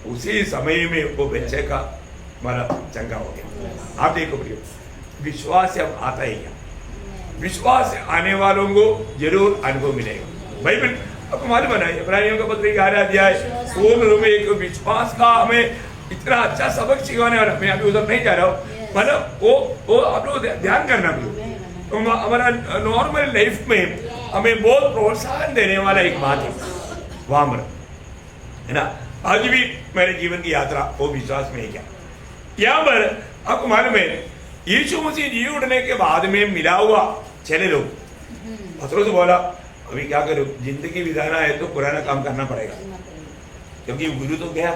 उसी समय में वो बच्चे का मतलब चंगा हो गया। आप देखो प्रियो, विश्वास से अब आता ही क्या? विश्वास से आने वालों को जरूर अनुभव मिलेगा। बाइबल आपको मालूम है, इब्रानियों का पत्र 11 अध्याय पूर्ण रूप में एक विश्वास का हमें इतना अच्छा सबक सिखाने वाला। मैं अभी उधर नहीं जा रहा हूँ, मतलब वो आप लोग ध्यान करना भी तो हमारा नॉर्मल लाइफ में हमें बहुत प्रोत्साहन देने वाला एक बात है वहां पर, है ना? आज भी मेरे जीवन की यात्रा वो विश्वास में है। क्या यहाँ पर आपको मालूम है, यीशु मसीह जी उठने के बाद में मिला हुआ चले लोग, पतरस बोला अभी क्या करो, जिंदगी बिताना है तो पुराना काम करना पड़ेगा, क्योंकि गुरु तो गया,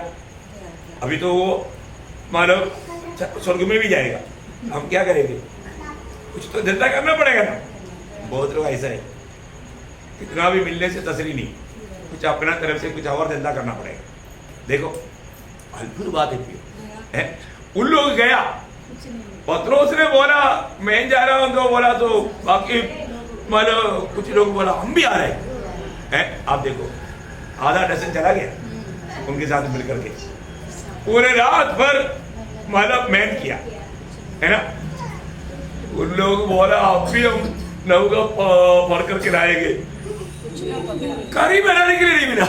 अभी तो वो मानो स्वर्ग में भी जाएगा, हम क्या करेंगे? कुछ तो धंधा करना पड़ेगा ना। बहुत लोग ऐसा है, कितना भी मिलने से तसली नहीं, कुछ अपना तरफ से कुछ और धंधा करना पड़ेगा। देखो अद्भुत बात है, उन लोग गया, पतरस ने बोला मैं जा रहा हूं, तो बोला तो बाकी मतलब कुछ लोग बोला हम भी आ रहे हैं। आप देखो आधा डजन चला गया उनके साथ मिलकर के, पूरे रात भर मतलब मेहनत किया, है ना? उन लोग बोला अब भी हम नौका भर कर किराएंगे, करी बनाने के लिए नहीं मिला।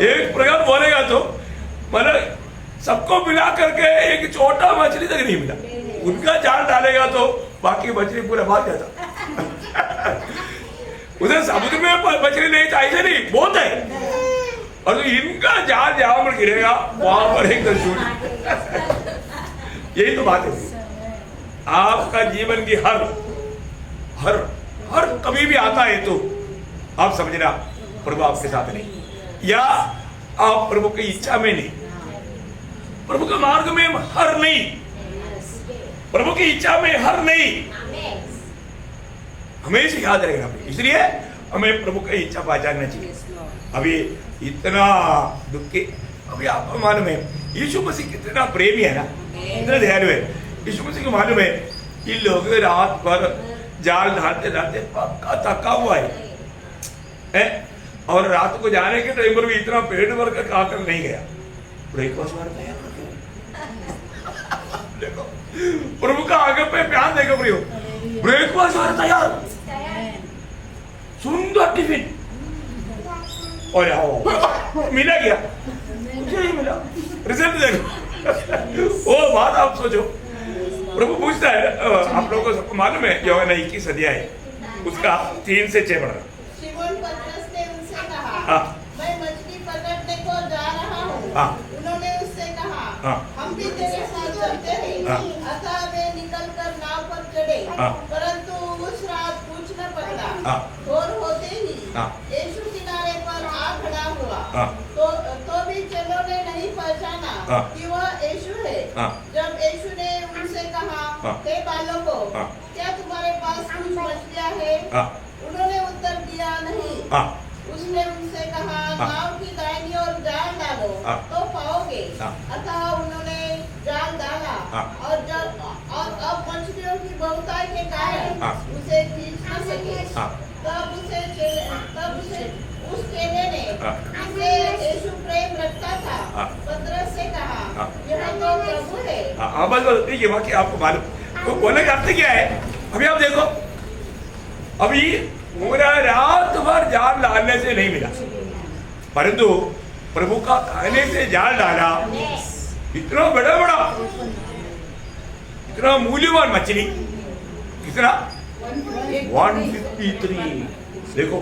एक प्रकार बोलेगा तो मतलब सबको मिला करके एक छोटा मछली तक नहीं मिला। उनका जाल डालेगा तो बाकी मछली पूरा भाग जाता। उधर समुद्र में मछली नहीं था, ऐसे नहीं बहुत है, और तो इनका जाल जहां पर गिरेगा वहां पर एकदम शूट। यही तो बात है। आपका जीवन की हर हर हर कभी भी आता है तो आप समझना प्रभु आपके साथ नहीं, या आप प्रभु की इच्छा में नहीं, प्रभु के मार्ग में हर नहीं, प्रभु की इच्छा में हर नहीं, हमेशा याद रहेगा। इसलिए हमें प्रभु की इच्छा पहचानना चाहिए। अभी इतना दुखी, अभी आपको मालूम है यीशु मसीह कितना प्रेमी है ना, इतना दयालु है। यीशु मसीह को मालूम है इन लोग रात भर जाल डालते डालते पक्का थका हुआ है, और रात को जाने के टाइम पर भी इतना पेट भर कर खाकर नहीं गया। ब्रेकफास्ट मारते हैं देखो प्रभु का आगे पे प्यार देखो प्रियो, ब्रेकफास्ट मारता यार, सुंदर टिफिन, और आओ मिला गया, मुझे नहीं मिला, रिजल्ट देखो। वो बात आप सोचो, प्रभु पूछता है, आप लोगों को सबको मालूम है यूहन्ना 21 अध्याय उसका 3 से 6 पढ़ना। शिमोन पतरस ने उनसे कहा, मैं मछली पकड़ने को जा रहा हूँ। उन्होंने उससे कहा, हम भी तेरे साथ चलते हैं। अतः वे निकलकर नाव पर चढ़े, परंतु उस रात कुछ न पकड़ा। भोर होते ही यीशु किनारे पर आ खड़ा हुआ, तो भी चेलों ने नहीं पहचाना कि वह यीशु है। जब यीशु ने उनसे कहा, हे बालकों, क्या तुम्हारे पास कुछ मछलियाँ हैं? उन्होंने उत्तर दिया, नहीं। उसने उनसे कहा, नाव की दाहिनी ओर जाल डालो तो पाओगे। अतः उन्होंने जाल डाला, और अब मछलियों की बहुतायत के कारण उसे खींच न सके। तब उस चेले ने, जिसे यीशु प्रेम रखता था, पतरस से कहा, यह तो प्रभु है। बस ठीक है, बाकी आपको मालूम, तो बोलने का अर्थ क्या है? अभी आप देखो, अभी पूरा रात भर जाल डालने से नहीं मिला, परंतु प्रभु का कहने से जाल डाला। इतना बड़ा बड़ा, इतना मूल्यवान मछली, कितना 153, देखो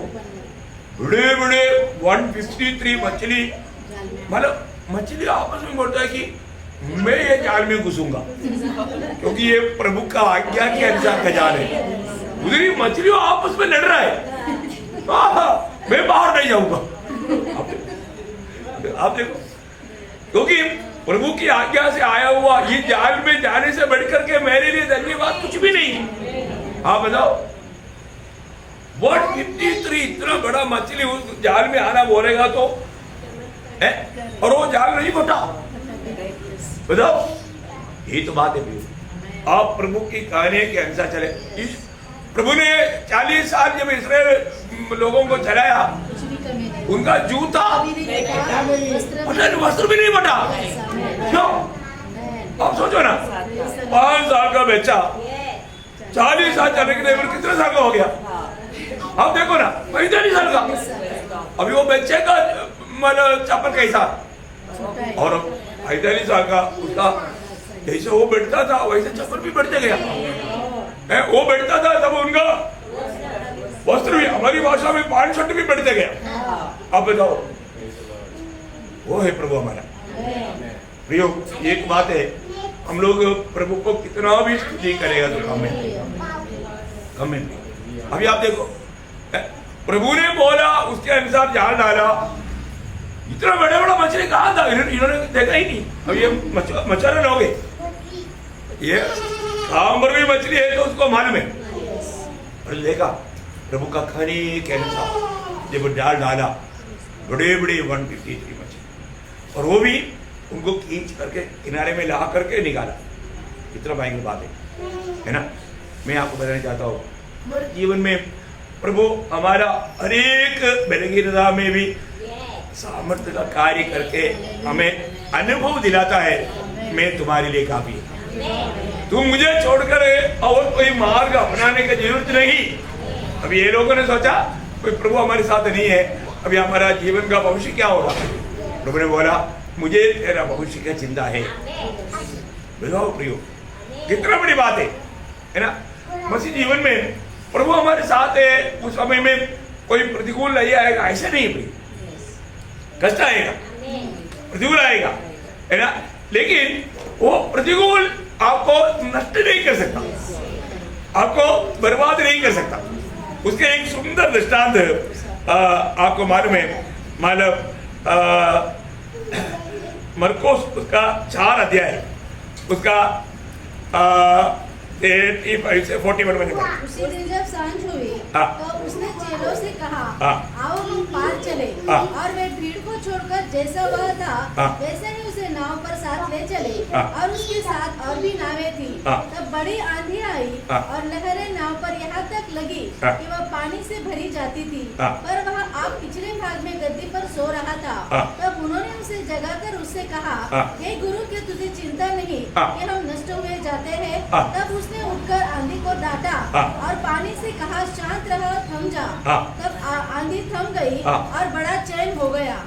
बड़े बड़े 153 मछली। मतलब मछली आपस में बोलता है कि मैं ये जाल में घुसूंगा, क्योंकि ये प्रभु का आज्ञा के अनुसार का जाल है। उधर मछलियों आपस में लड़ रहा है, मैं बाहर नहीं जाऊंगा। आप देखो, क्योंकि प्रभु की आज्ञा से आया हुआ ये जाल में जाने से बढ़कर के मेरे लिए धन्यवाद कुछ भी नहीं। आप बताओ, 153 इतना बड़ा मछली उस जाल में आना बोलेगा तो है, और वो जाल नहीं फटा। बताओ, यही तो बात है। आप प्रभु की कहने के अनुसार चले। प्रभु ने 40 साल जब इस्राएल लोगों को चलाया, उनका जूता वस्त्र भी नहीं बटा। क्यों? आप सोचो ना, 5 साल का बच्चा 40 साल चलने के लिए कितने साल का हो गया? आप देखो ना, 45 साल का। अभी वो बच्चे का मतलब चप्पल कैसा, और 45 साल का उसका जैसे वो बैठता था वैसे चप्पल भी बढ़ते गया। वो बैठता था तब उनका वस्त्र भी, हमारी भाषा में पैंट शर्ट भी बढ़ते गया। अब बताओ, वो है प्रभु हमारा। प्रियो, एक बात है, हम लोग प्रभु को कितना भी स्तुति करेगा तो कम है। अभी आप देखो, प्रभु ने बोला, उसके अनुसार जाल डाला। इतना बड़ा बड़ा मछली कहाँ था? इन्होंने देखा ही नहीं। अब ये मच्छर हो गए, ये सांबर भी मछली है तो उसको मालूम है, और देखा प्रभु का खाने के अनुसार जब जाल डाला, बड़े बड़े 153 मछली, और वो भी उनको खींच करके किनारे में ला करके निकाला। कितना भयंकर बात है ना? मैं आपको बताना चाहता हूँ, हमारे जीवन में प्रभु हमारा हर एक बलहीनता में भी सामर्थ्य का कार्य करके हमें अनुभव दिलाता है, मैं तुम्हारे लिए काफी। तू मुझे छोड़कर और कोई मार्ग अपनाने की जरूरत नहीं। अभी ये लोगों ने सोचा कोई प्रभु हमारे साथ नहीं है, अभी हमारा जीवन का भविष्य क्या होगा। प्रभु ने बोला मुझे तेरा भविष्य की चिंता है। प्रियो कितना बड़ी बात है ना। मसीह जीवन में प्रभु हमारे साथ है, उस समय में कोई प्रतिकूल नहीं आएगा, ऐसा नहीं प्रिय, कष्ट आएगा, प्रतिकूल आएगा, है ना, लेकिन वो प्रतिकूल आपको नष्ट नहीं कर सकता, आपको बर्बाद नहीं कर सकता। उसके एक सुंदर दृष्टांत आपको मालूम है, मरकोस उसका 4 अध्याय उसका 35 से 41 में पढ़ा। उसी दिन जब सांझ हुई तो उसने चेलों से कहा आओ हम पार चले, और वे भीड़ को छोड़कर जैसा वह था वैसे ही उसे नाव पर साथ ले चले, और उसके साथ और भी नावें थी। तब बड़ी आंधी आई और लहरें नाव पर यहाँ तक लगी कि वह पानी से भरी जाती थी, पर वह आप पिछले भाग में गद्दी पर सो रहा था। तब उन्होंने उसे जगाकर उससे कहा हे गुरु, क्या तुझे चिंता नहीं कि हम नष्ट हुए जाते हैं? तब उसने उठकर आंधी को डांटा और पानी से कहा शांत रहो, थम जा। तब आंधी थम गई और बड़ा चैन हो गया।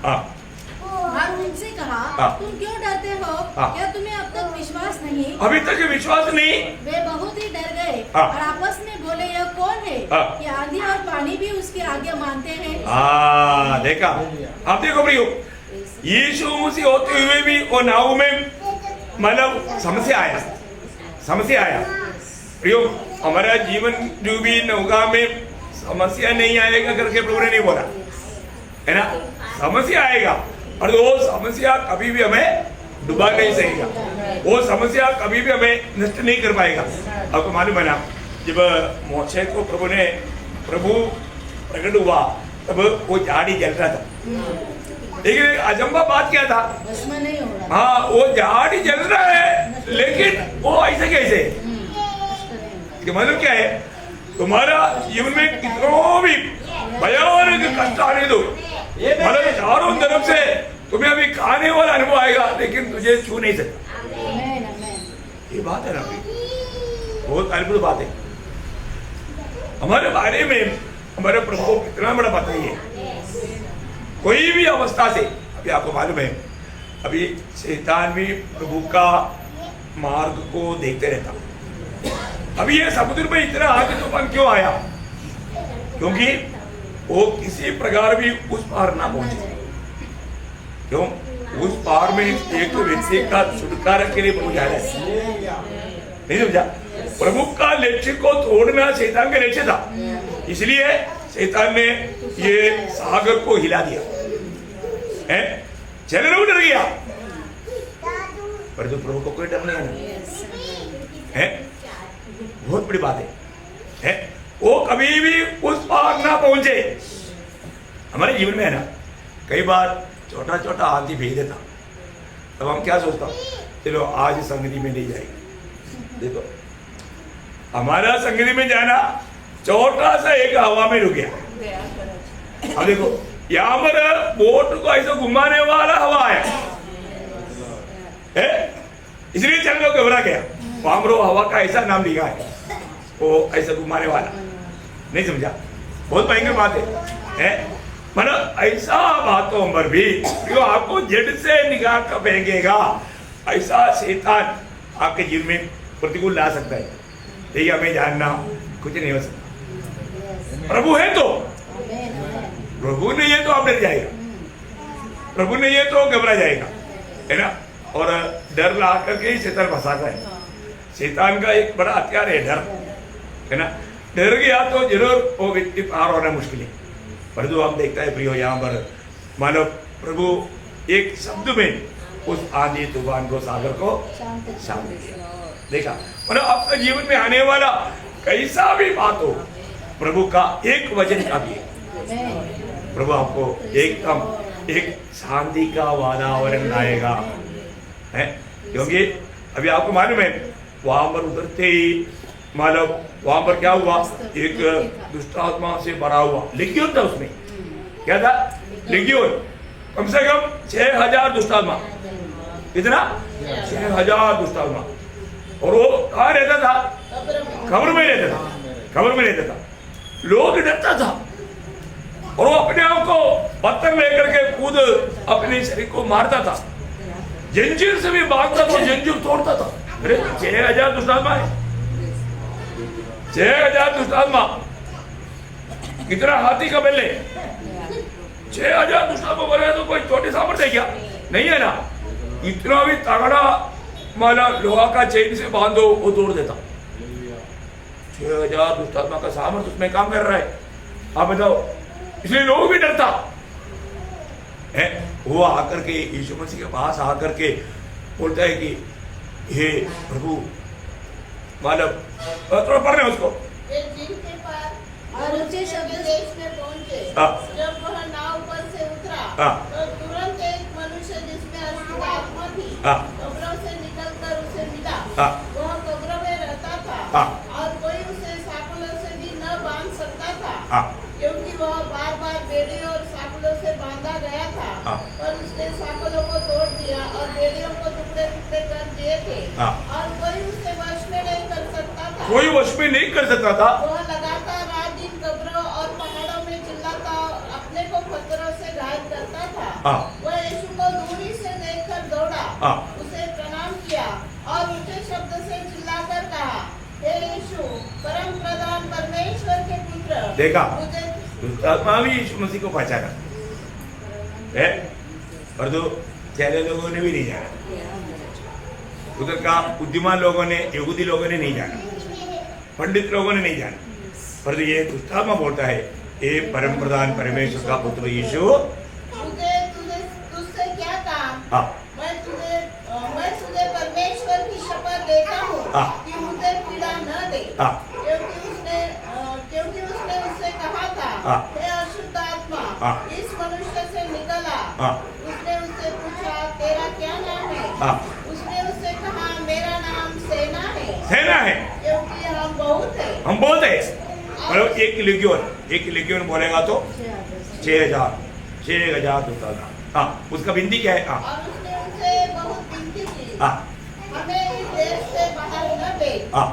और उनसे कहा तुम क्यों डरते हो? क्या तुम्हें अब तक विश्वास नहीं? अभी तक विश्वास नहीं। वे बहुत ही डर गए और आपस में बोले यह कौन है कि आंधी और पानी भी उसके आगे मानते हैं। देखा आप देखो प्रियो, यीशु मसीह होते हुए भी वो नाव में मतलब समस्या आया प्रियो। हमारा जीवन जो भी नौका में समस्या नहीं आएगा करके प्रभु ने नहीं बोला, है ना, समस्या आएगा, और वो समस्या कभी भी हमें डुबा नहीं सकेगा, वो समस्या कभी भी हमें नष्ट नहीं कर पाएगा। आपको मालूम है ना, जब मोशे को प्रभु प्रकट हुआ तब वो झाड़ी जल रहा था, लेकिन अजंबा बात क्या था, नहीं हो रहा। हाँ वो झाड़ी जल रहा है, लेकिन वो ऐसे कैसे, मतलब क्या है, तुम्हारा जीवन में कितना भी भयानक कष्ट आने दो, मतलब चारों तरफ से तुम्हें अभी खाने वाला अनुभव आएगा, लेकिन तुझे छू नहीं सकता। ये बात है ना, बहुत अद्भुत बात है। हमारे बारे में हमारे प्रभु को कितना बड़ा पता ही है। कोई भी अवस्था से, अभी आपको मालूम है, अभी शैतान भी प्रभु का मार्ग को देखते रहता। अभी ये समुद्र में इतना आगे तूफान क्यों आया? क्योंकि वो किसी प्रकार भी उस पार ना पहुंचे। क्यों? उस पार में एक व्यक्ति का छुटकारा के लिए प्रभु जा रहा है, नहीं समझा? प्रभु का लक्ष्य को तोड़ना शैतान का लक्ष्य था, इसलिए शैतान ने ये सागर को हिला दिया है, चलने को डर गया, पर जो प्रभु को कोई डर नहीं है, बहुत बड़ी बात है, वो कभी भी उस पार ना पहुंचे। हमारे जीवन में है ना, कई बार छोटा छोटा आंधी भेज देता, तब हम क्या सोचता, चलो आज संगति में नहीं जाएगी। देखो हमारा संगति में जाना छोटा सा एक हवा में रुक गया। अब देखो यहाँ पर बोट को ऐसा घुमाने वाला हवा है, इसलिए चल लो घबरा गया। वहां पर हवा का ऐसा नाम लिखा है, वो ऐसा घुमाने वाला, नहीं समझा? बहुत भयंकर बात है, मतलब ऐसा बातों पर भी जो आपको जड़ से निकाल कर फेंकेगा, ऐसा शैतान आपके जीवन में प्रतिकूल ला सकता है। देखिए हमें जानना कुछ नहीं हो सकता। प्रभु है तो, प्रभु नहीं है तो आप डर जाएगा, प्रभु नहीं है तो घबरा जाएगा, है ना। और डर ला करके ही शैतान फंसाता है। शैतान का एक बड़ा हथियार है डर, है ना। डर गया तो जरूर वो व्यक्ति पार होना मुश्किल है। पर जो हम देखता है प्रियो, यहाँ पर मानो प्रभु एक शब्द में उस आंधी तूफान को, सागर को शांत किया। देखा, मतलब आपका जीवन में आने वाला कैसा भी बात हो, प्रभु का एक वचन का भी प्रभु आपको एकदम एक शांति का वातावरण लाएगा, है। क्योंकि अभी आपको मालूम है, वहां पर उतरते ही मतलब वहां पर क्या हुआ, एक दुष्ट आत्मा से भरा हुआ लिग्योन था। उसमें क्या था? लिग्योन, कम से कम 6000 दुष्ट आत्मा। कितना? 6000 दुष्ट आत्मा। और वो कहाँ रहता था? कब्र में। कब्र में रहता था, कब्र में रहता था। लोग डरता था और वो अपने आप को पत्थर लेकर के खुद अपने शरीर को मारता था, जंजीर से भी बांधता था, जंजीर तोड़ता था। अरे 6000 दुष्टात्मा है, 6000 दुष्टात्मा, कितना हाथी का बल है। 6000 दुष्टात्मा बोले तो कोई छोटी सामर्थ्य है क्या? नहीं है ना। इतना भी तगड़ा माला लोहा का चेन से बांधो वो तोड़ देता। 6000 दुष्टात्मा का सामर्थ्य उसमें काम कर रहा है, आप बताओ। इसलिए लोग भी डरता है। वो आकर के यीशु मसीह के पास आकर के बोलता है कि हे प्रभु, मतलब थोड़ा पढ़ रहे उसको। वे झील के पार और ऊंचे शब्द के देश में पहुंचे। हाँ। जब वह नाव पर से उतरा हाँ। तो तुरंत एक मनुष्य जिसमें अशुद्ध आत्मा थी हाँ। कब्रों से निकलकर उसे मिला। हाँ। वह कब्रों में रहता था हाँ। और कोई उसे साकुलों से भी न बांध सकता था, हाँ। क्योंकि वह बार बार बेड़ियों और साकुलों से बांधा गया था। हाँ। पर उसने साकुलों को तोड़ दिया और बेड़ियों को टुकड़े टुकड़े कर दिए थे। हाँ। और कोई उसे वश में नहीं कर सकता था। कोई वश में नहीं कर सकता था। वह लगातार रात दिन कब्रों और पहाड़ों में चिल्लाता और अपने को पत्थरों से घायल करता था। हाँ। वह यीशु को दूरी से देखकर दौड़ा, हाँ। उसे प्रणाम किया और ऊंचे शब्द से चिल्लाकर कहा, हे यीशु, परम प्रधान परमेश्वर के पुत्र, देखा? मुझे दुष्टात्मा भी यीशु मसीह को पहचाना है, और तो चेहरे लोगों ने भी नहीं जाना। उधर का बुद्धिमान लोगों ने, यहूदी लोगों ने नहीं जाना, पंडित लोगों ने नहीं जाना, पर ये दुष्टात्मा बोलता है, ये परम प्रधान परमेश्वर का पुत्र यीशु। मुझे तुझसे क्या काम? हाँ। मैं तुझे परमेश्वर की शपथ देता हूँ हाँ। कि मुझे पीड़ा न दे। हाँ। क्योंकि उसने उससे कहा था, हाँ। हे अशुद्ध आत्मा, हाँ। इस मनुष्य से निकला। हाँ। उसने उससे पूछा, तेरा क्या नाम है? हाँ। उसने उससे कहा, मेरा नाम सेना है, सेना है, क्योंकि हम बहुत है। हम बहुत है। मतलब एक लेगियोन बोलेगा तो 6000 दुष्टात्मा। हाँ, उसका बिंदी क्या है? हाँ। और उसने उनसे बहुत विनती की, हाँ। हमें इस देश से बाहर न भेज। हाँ।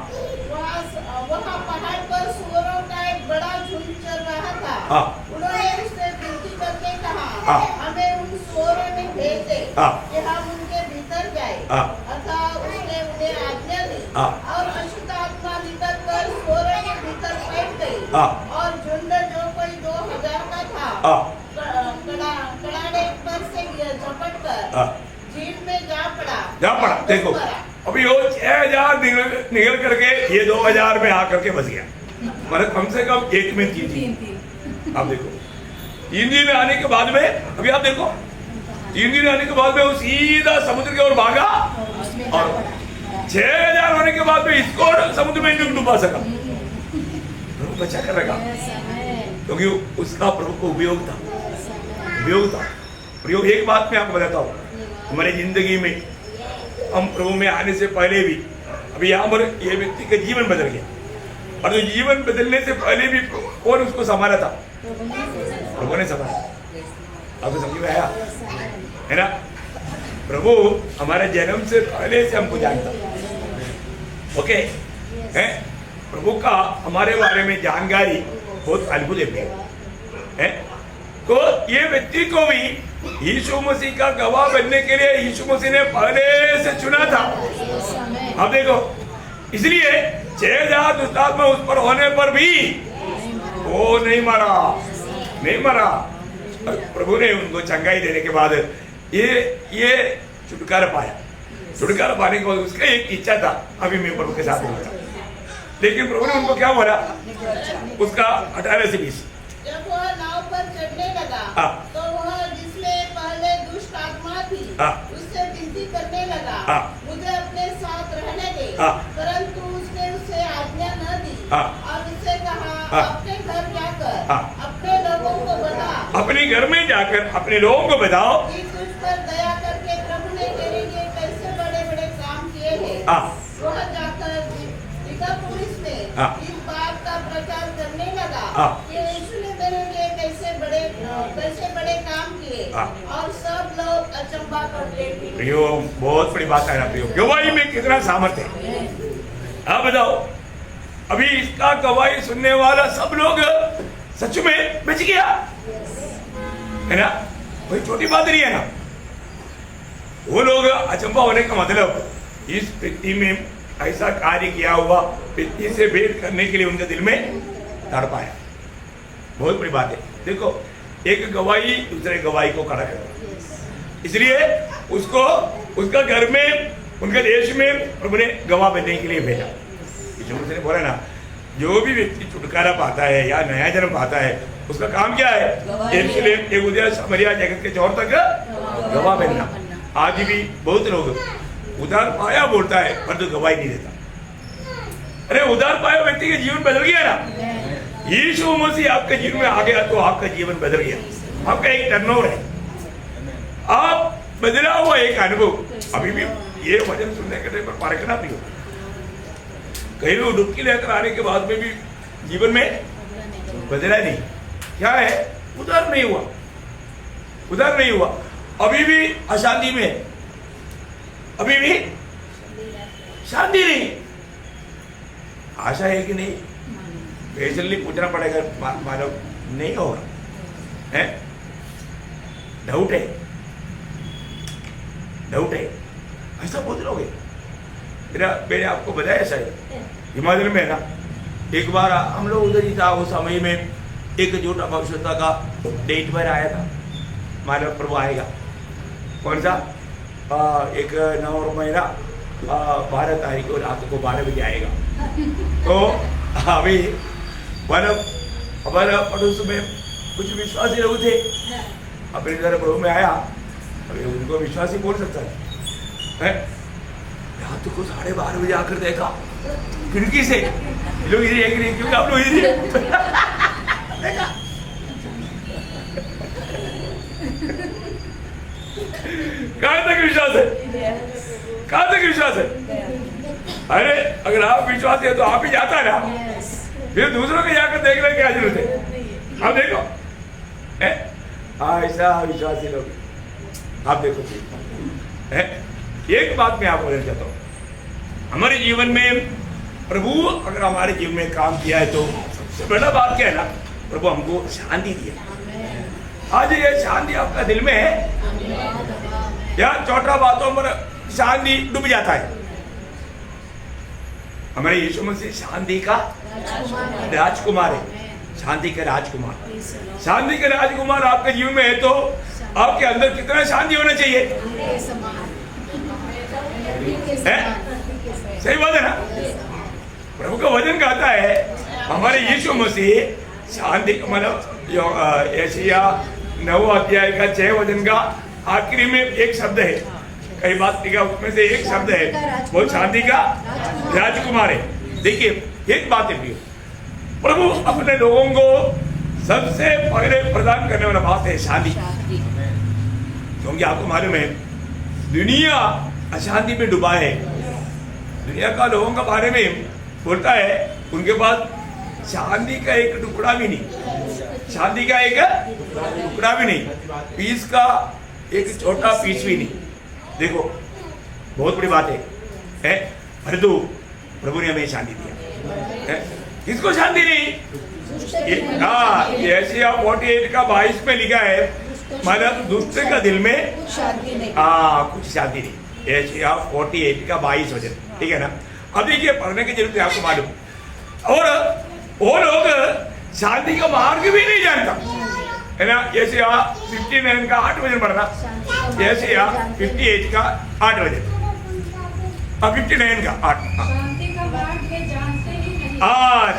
वहाँ पहाड़ पर सुअरों का एक बड़ा झुंड चल रहा था। हाँ। उन्होंने उससे विनती करके कहा, हाँ। हमें उन सुअरों में भेज दे हाँ। कि हम उनके भीतर जाए। हाँ। अतः उसने उन्हें आज्ञा दी। हाँ। और अशुद्ध आत्मा निकल कर सुअरों के भीतर बैठ गई। हाँ। और झुंड जो कोई 2000 का था, हाँ। कड़ाड़े पर से झपट कर हाँ। झील में जा पड़ा। देखो, अभी वो 6000 निकल करके ये 2000 में आकर के बस गया, मतलब कम से कम 1 में 3 आप देखो। 3 दिन आने के बाद में, अभी आप देखो, 3 दिन आने के बाद में वो सीधा समुद्र की ओर भागा, और 6000 होने के बाद में इसको समुद्र में नहीं डुबा सका, प्रभु बचा कर रखा, क्योंकि उसका प्रभु को उपयोग था। प्रयोग एक बात मैं आपको बताता हूँ, हमारी जिंदगी में हम प्रभु में आने से पहले भी, अभी यहाँ पर ये व्यक्ति का जीवन बदल गया, और जो जीवन बदलने से पहले भी कौन उसको संभाला था? प्रभु ने संभाला। आपको समझ में आया है ना? प्रभु हमारे जन्म से पहले से हमको जानता, ओके है? प्रभु का हमारे बारे में जानकारी बहुत अद्भुत है। तो ये व्यक्ति को भी यीशु मसीह का गवाह बनने के लिए यीशु मसीह ने पहले से चुना था। अब देखो, इसलिए 6000 दुष्टात्मा उस पर होने पर भी वो नहीं मरा। प्रभु ने उनको चंगाई देने के बाद ये छुटकारा पाया। छुटकारा पाने के बाद उसका एक इच्छा था, अभी मैं प्रभु के साथ रहूंगा, लेकिन प्रभु ने उनको क्या बोला? उसका 18 से 20। जब वह नाव पर चढ़ने लगा, हाँ। तो वह जिसमें पहले दुष्ट आत्मा थी, हाँ। उससे विनती करने लगा, हाँ। मुझे अपने साथ रहने दे। हाँ। परंतु उसने उसे आज्ञा न दी। हाँ। और उससे कहा, हाँ। अपने घर जाकर हाँ। अपने लोगों को बता, अपने घर में जाकर अपने लोगों को बताओ कि तुझ पर दया करके प्रभु ने तेरे लिए कैसे बड़े बड़े काम किए हैं। हाँ। वह जाकर दिकापुलिस में हाँ। इस बात का प्रचार करने लगा हाँ। कि यीशु ने मेरे लिए कैसे बड़े काम किए। हाँ। और सब लोग अचंभा कर देती। प्रियो, बहुत बड़ी बात है ना प्रियो, गवाही में कितना सामर्थ्य है। आप बताओ, अभी इसका गवाही सुनने वाला सब लोग सच में बच गया, है ना? कोई छोटी बात नहीं है ना। वो लोग अचंभा होने का मतलब, इस व्यक्ति में ऐसा कार्य किया हुआ व्यक्ति से भेद करने के लिए उनके दिल में तड़पाया। बहुत बड़ी बात है। देखो, एक गवाही दूसरे गवाही को खड़ा कर, इसलिए उसको उसका घर में, उनके देश में प्रभु ने गवाह बनने के लिए भेजा। यीशु मसीह ने बोला ना, जो भी व्यक्ति छुटकारा पाता है या नया जन्म पाता है, उसका काम क्या है? यरूशलेम, यहूदिया, सामरिया, जगत के चौर तक गवाह बनना। आज भी बहुत लोग उधार पाया बोलता है पर तो गवाही नहीं देता। अरे उधार पाया व्यक्ति का जीवन बदल गया ना। यीशु मसीह आपके जीवन में आ गया तो आपका जीवन बदल गया, आपका एक टर्नओवर है, आप बदला हुआ एक अनुभव। अभी भी ये वचन सुनने के टाइम पर परखना भी हो, कहीं भी डुबकी लेकर आने के बाद में भी जीवन में बदला नहीं। क्या है? उधार नहीं हुआ, उधार नहीं हुआ, अभी भी अशांति में, अभी भी शांति नहीं। आशा है कि नहीं? पेशेंटली पूछना पड़ेगा, मानो नहीं होगा, है? डाउट है, डाउट है, ऐसा बहुत लोग है। मैंने आपको बताया शायद हिमाचल में ना, एक बार हम लोग उधर ही था, उस समय में एक झूठा भविष्यता का डेट पर आया था, मानो प्रभु आएगा। कौन सा? 1 नवंबर महीना 12 तारीख को रात को 12 बजे आएगा। तो अभी हमारे पड़ोस में कुछ विश्वासी लोग थे, अपने इधर प्रभु में आया, अभी उनको विश्वासी बोल सकता है? रात को 12:30 बजे आकर देखा खिड़की से, लोग इधर एक नहीं, क्योंकि आप लोग इधर देखा। कहां तक विश्वास है? कहां तक विश्वास है? अरे अगर आप विश्वास है तो आप ही जाता है ना, फिर दूसरों को जाकर देखने की क्या जरूरत है? आप देखो, ऐसा विश्वासी लोग, आप देखो। एक बात मैं आपको बोलना चाहता हूँ, हमारे जीवन में प्रभु अगर हमारे जीवन में काम किया है तो सबसे बड़ा बात क्या है ना, प्रभु हमको शांति दिया। आज ये शांति आपका दिल में है या छोटा बातों पर शांति डूब जाता है? हमारे यीशु मसीह शांति का राजकुमार है, शांति का राजकुमार। शांति का राजकुमार आपके जीवन में है तो आपके अंदर कितना शांति होना चाहिए? सही बात है ना? प्रभु का वचन कहता है हमारे यीशु मसीह शांति, मतलब यशायाह 9 अध्याय का 6 वचन का आखिरी में एक शब्द है, कई बात लिखा उसमें से एक शब्द है, वो शांति का राजकुमार है। देखिए एक बात है प्रिय, प्रभु अपने लोगों को सबसे पहले प्रदान करने वाला बात है शांति। क्योंकि आपको मालूम है दुनिया अशांति में डूबा है। दुनिया का लोगों के बारे में बोलता है उनके पास शांति का एक टुकड़ा भी नहीं, शांति का एक टुकड़ा भी नहीं, पीस का एक छोटा पीस भी नहीं। देखो बहुत बड़ी बात है, परंतु प्रभु ने हमें शांति दिया। किसको शांति नहीं? यशायाह 48 का 22 में लिखा है, मतलब दुष्ट का दिल में कुछ शांति नहीं। यशायाह 48 का 22 वचन, ठीक है ना? अब देखिए पढ़ने की जरूरत है आपको मालूम। और वो लोग शांति का मार्ग भी नहीं जानता, है ना? यशायाह 59 का 8 वचन पढ़ना, यशायाह 58 का 8 वचन, 59 का 8।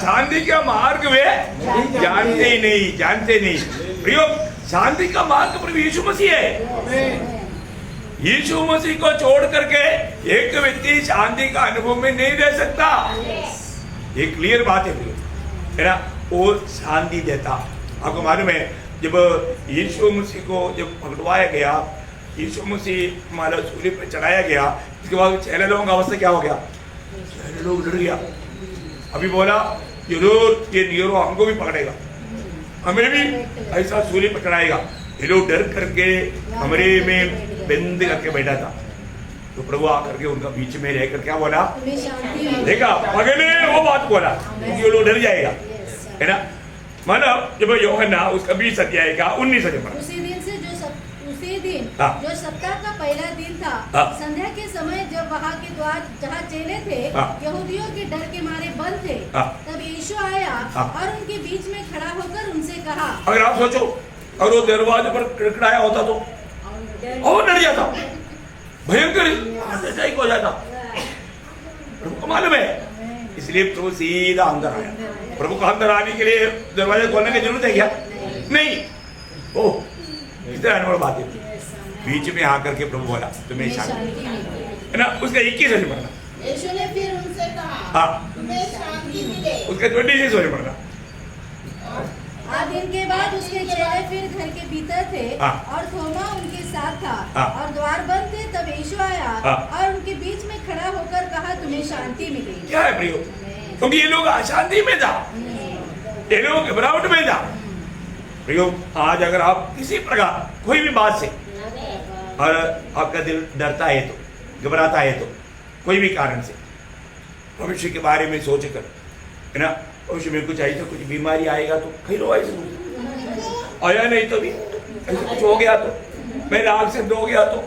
शांति का मार्ग वे जानते ही नहीं, जानते नहीं। प्रियो, शांति का मार्ग प्रभु यीशु मसीह है। यीशु मसीह को छोड़ करके एक व्यक्ति शांति का अनुभव में नहीं रह सकता। ये क्लियर बात है ना? वो शांति देता। आपको मालूम है जब यीशु मसीह को जब पकड़वाया गया, यीशु मसीह मानो सूली पर चढ़ाया गया, इसके बाद चेले लोगों का अवस्था क्या हो गया? चेले लोग डर गया। अभी बोला जरूर ये नीरो हमको भी पकड़ेगा, हमें भी ऐसा सूली पर चढ़ाएगा। ये लोग डर करके कमरे में बंद करके बैठा था, तो प्रभु आकर के उनका बीच में रहकर क्या बोला, तुम्हें शांति मिले। देखा पगले वो बात बोला, क्योंकि वो लोग डर जाएगा, है ना। मतलब जब यूहन्ना उसका 20 अध्याय का 19 पढ़ा, उसी दिन हाँ। जो सप्ताह का पहला दिन था, हाँ। संध्या के समय जब वहाँ के द्वार जहाँ चेले थे हाँ। यहूदियों के डर के मारे बंद थे, हाँ। तब यीशु आया हाँ। और उनके बीच में खड़ा होकर उनसे कहा। अगर आप सोचो और वो दरवाजे पर खड़खड़ाया होता तो और डर जाता, भयंकर अटैक हो जाता। प्रभु को मालूम है, इसलिए प्रभु सीधा अंदर आया। प्रभु को अंदर आने के लिए दरवाजा खोलने की जरूरत है क्या? नहीं। ओह कितना अनमोल बात है। बीच में आकर के प्रभु बोला तुम्हें शांति, है ना। उसका 21 वचन पढ़ना। यीशु ने फिर उनसे कहा, हाँ। तुम्हें शांति मिले। उसका 26 वचन पढ़ना। आठ दिन के बाद उसके चेले फिर घर के भीतर थे हाँ। और थोमा उनके साथ था हाँ। और द्वार बंद थे। तब यीशु आया हाँ। और उनके बीच में खड़ा होकर कहा, तुम्हें शांति मिलेगी। क्या है प्रियो? क्योंकि ये लोग अशांति में था, ये लोग घबराहट में था। प्रियो आज अगर आप किसी प्रकार कोई भी बात से और आपका दिल डरता है तो, घबराता है तो, कोई भी कारण से भविष्य के बारे में सोच कर, है ना, भविष्य में कुछ ऐसा कुछ बीमारी आएगा तो कहीं रो ऐसे आया, नहीं तो भी ऐसा कुछ हो गया तो, मेरा आग से हो गया तो,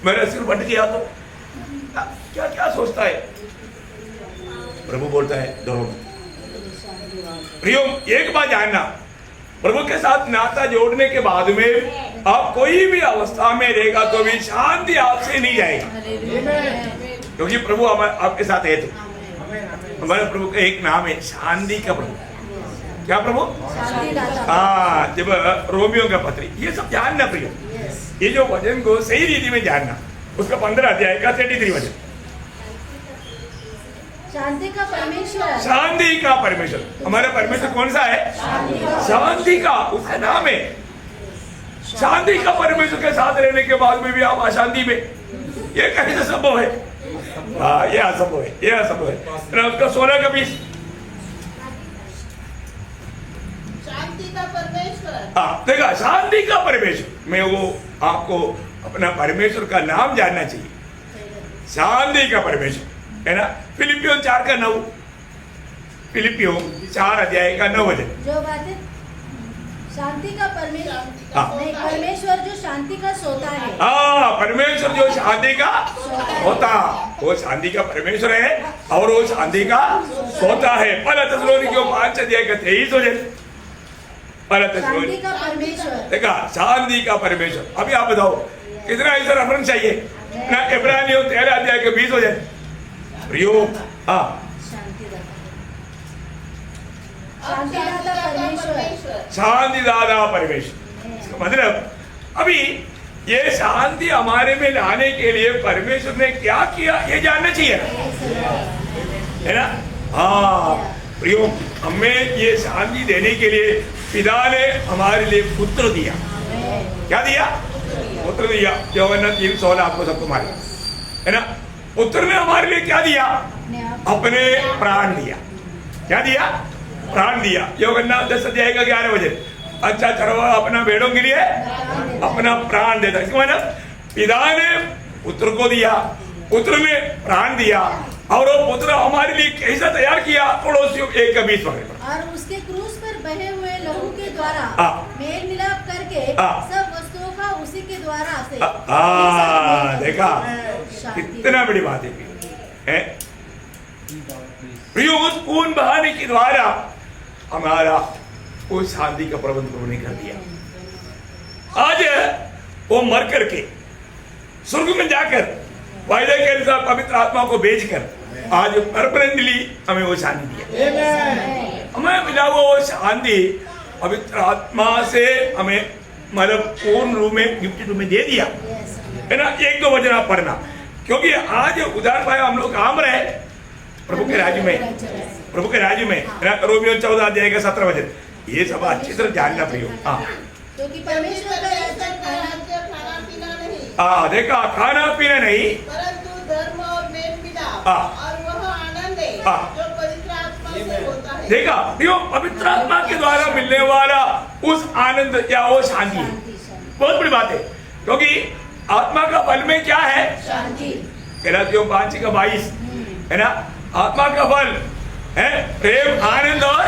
मेरा सिर फट गया तो, क्या क्या सोचता है। प्रभु बोलता है डरो मत। प्रियो एक बात जानना, प्रभु के साथ नाता जोड़ने के बाद में आप कोई भी अवस्था में रहेगा तो भी शांति आपसे नहीं जाएगा, क्योंकि प्रभु आपके साथ है। तो हमारे प्रभु का एक नाम है शांति का प्रभु। क्या प्रभु? हाँ, जब रोमियो का पत्री, ये सब जानना प्रियो, ये जो वचन को सही रीति में जानना, उसका 15 अध्याय का 33 वचन। शांति का परमेश्वर, शांति का परमेश्वर, हमारा परमेश्वर कौन सा है? शांति का, उसका नाम है। शांति का परमेश्वर के साथ रहने के बाद में भी आप अशांति में, ये कैसे संभव है? हाँ, ये असंभव है, ये असंभव है। उसका 16 का 20। शांति का परमेश्वर। हाँ देखा, शांति का परमेश्वर में वो आपको अपना परमेश्वर का नाम जानना चाहिए, शांति का परमेश्वर, है ना। फिलिपियों 4 का 9, फिलिपियों 4 अध्याय का 9 वचन। जो बातें शांति का परमेश्वर, हाँ। नहीं, परमेश्वर जो शांति का सोता है। हाँ, परमेश्वर जो शांति का होता, वो शांति का परमेश्वर है और वो शांति का सोता है। पहला थिस्सलुनीकियों 5 अध्याय का 23 वचन। पहला शांति थिस्सलुनीकियों, का परमेश्वर, देखा, शांति का परमेश्वर। अभी आप बताओ कितना ऐसा रेफरेंस चाहिए ना? इब्रानियों 13 अध्याय के 20 वचन। प्रियो हाँ, शांतिदाता परमेश्वर, शांतिदाता परमेश्वर। इसका मतलब अभी ये शांति हमारे में लाने के लिए परमेश्वर ने क्या किया ये जानना चाहिए, है ना। हाँ प्रियो, हमें ये शांति देने के लिए पिता ने हमारे लिए पुत्र दिया। क्या दिया? पुत्र दिया। यूहन्ना 3:16 आपको सबको मालूम है ना। पुत्र ने हमारे लिए क्या दिया? अपने प्राण दिया। क्या दिया? प्राण दिया। यूहन्ना 10 अध्याय का 11 वचन। अच्छा चरवाहा अपना भेड़ों के लिए अपना प्राण देता। इसका मतलब पिता ने पुत्र को दिया, पुत्र ने प्राण दिया, और वो पुत्र हमारे लिए कैसा तैयार किया? पड़ोसियों 1:20 पकड़, और उसके क्रूस पर बहे हुए लहू के द्वारा मेल मिलाप करके सब वस्तुओं का उसी के द्वारा से। देखा कितना बड़ी बात है। प्रियो, उस खून बहाने के द्वारा हमारा वो शांति का प्रबंध उन्होंने कर दिया। आज वो मर करके स्वर्ग में जाकर वायदे के अनुसार पवित्र आत्मा को भेजकर आज परमानेंटली हमें वो शांति दिया। हमें मिला वो शांति पवित्र आत्मा से हमें, मतलब पूर्ण रूप में गिफ्ट में दे दिया, है ना। 1-2 वचन आप पढ़ना, क्योंकि आज उदाहरण पाया हम लोग काम रहे प्रभु के राज्य में, प्रभु के राज्य में, है ना। रोमियो 14 अध्याय का 17 वचन। ये सब अच्छी तरह जानना प्रियो। हाँ, क्योंकि परमेश्वर का राज्य खाना पीना नहीं, देखा, खाना पीना नहीं, परंतु धर्म और मेल मिलाप हाँ। और वह आनंद है हाँ। जो पवित्र आत्मा से होता है। देखा प्रियो, पवित्र आत्मा के द्वारा मिलने वाला उस आनंद या वो शांति है। बहुत बड़ी बात है। क्योंकि आत्मा का फल में क्या है? शांति। गलातियों 5:22 है ना। आत्मा का फल है प्रेम, आनंद और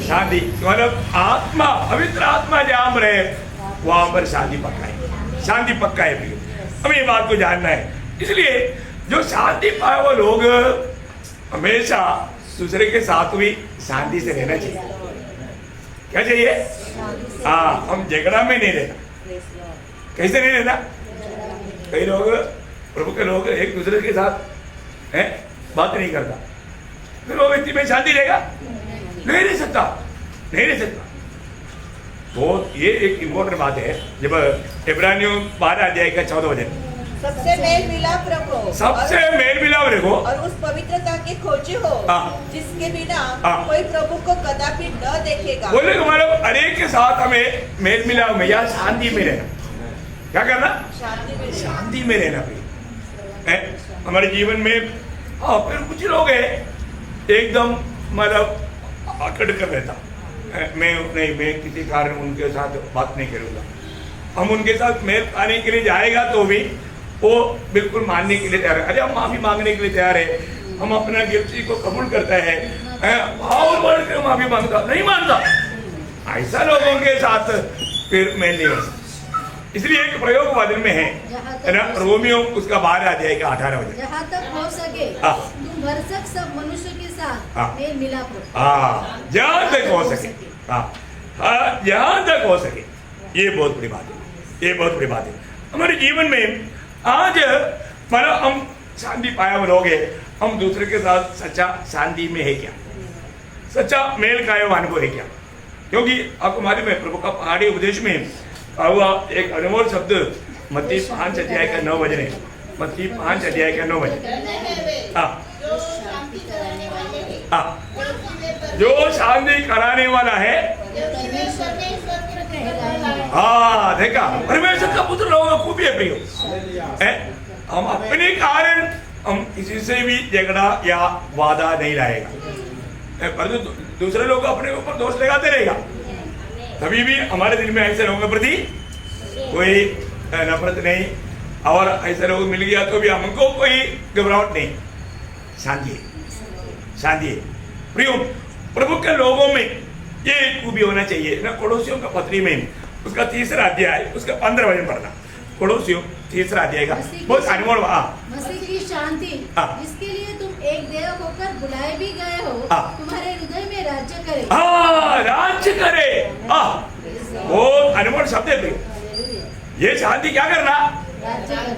शांति। मतलब आत्मा, पवित्र आत्मा जहां पर है वहां पर शांति पक्का है, शांति पक्का है प्रियो। हमें ये बात को जानना है। इसलिए जो शांति पाए वो लोग हमेशा दूसरे के साथ भी शांति से रहना चाहिए। क्या चाहिए? हाँ, हम झगड़ा में नहीं रहना। कैसे नहीं रहना? कई लोग, प्रभु के लोग एक दूसरे के साथ है बात नहीं करता, फिर वो व्यक्ति में शांति रहेगा? नहीं रह सकता, नहीं रह सकता। तो ये एक इम्पोर्टेंट बात है। जब इब्रानियों 12:14 सबसे मेल मिलाप रखो, सबसे मेल मिलाप रखो और उस पवित्रता के खोजे हो जिसके बिना कोई प्रभु को कदापि न देखेगा। बोले मतलब अनेक के साथ हमें मेल मिलाप में या शांति में रहना। क्या करना? शांति में रहना है हमारे जीवन में। फिर कुछ लोग हैं एकदम मतलब अकड़ कर रहता, मैं किसी कारण उनके साथ बात नहीं करूंगा। हम उनके साथ मेल खाने के लिए जाएगा तो भी वो बिल्कुल मानने के लिए तैयार है। अरे हम माफी मांगने के लिए तैयार है, हम अपना गलती को कबूल करता है, भाव बढ़ कर माफी मांगता नहीं, मानता। ऐसा लोगों के साथ फिर मेल नहीं हो सकता। इसलिए एक प्रयोग वादन में है ना, रोमियो उसका 12:18 जहाँ तक हो सके तुम भरसक सब मनुष्य के साथ मेल मिलाप रखो। जहाँ तक हो सके, जहाँ तक हो सके। ये बहुत बड़ी बात है, ये बहुत बड़ी बात है हमारे जीवन में। आज मतलब हम शांति पाया हुए लोग हैं, हम दूसरे के साथ सच्चा शांति में है क्या? सच्चा मेल का अनुभव है क्या? क्योंकि आपको मालूम है प्रभु का पहाड़ी उपदेश में हुआ एक अनमोल शब्द मत्ती 5:9 मत्ती 5:9 जो शांति कराने वाला है, हाँ देखा, परमेश्वर का पुत्र लोगों का खूबी है प्रियो। हम अपने कारण हम किसी से भी झगड़ा या वादा नहीं लाएगा, परंतु दूसरे लोग अपने ऊपर दोष लगाते रहेगा। कभी भी हमारे दिल में ऐसे लोगों के प्रति कोई नफरत नहीं, और ऐसे लोग मिल गया तो भी हमको कोई घबराहट नहीं। शांति है, शांति है प्रियो। प्रभु के लोगों में ये खूबी होना चाहिए ना। पड़ोसियों का पत्री में उसका 3रा अध्याय उसका 15 वचन पढ़ना। पड़ोसियों 3रा अध्याय का बहुत अनमोल। मसीह की शांति जिसके लिए तुम एक देह होकर बुलाए भी गए हो तुम्हारे हृदय में राज्य करे। राज्य करे, बहुत अनमोल शब्द है प्रियो। ये शांति क्या करना?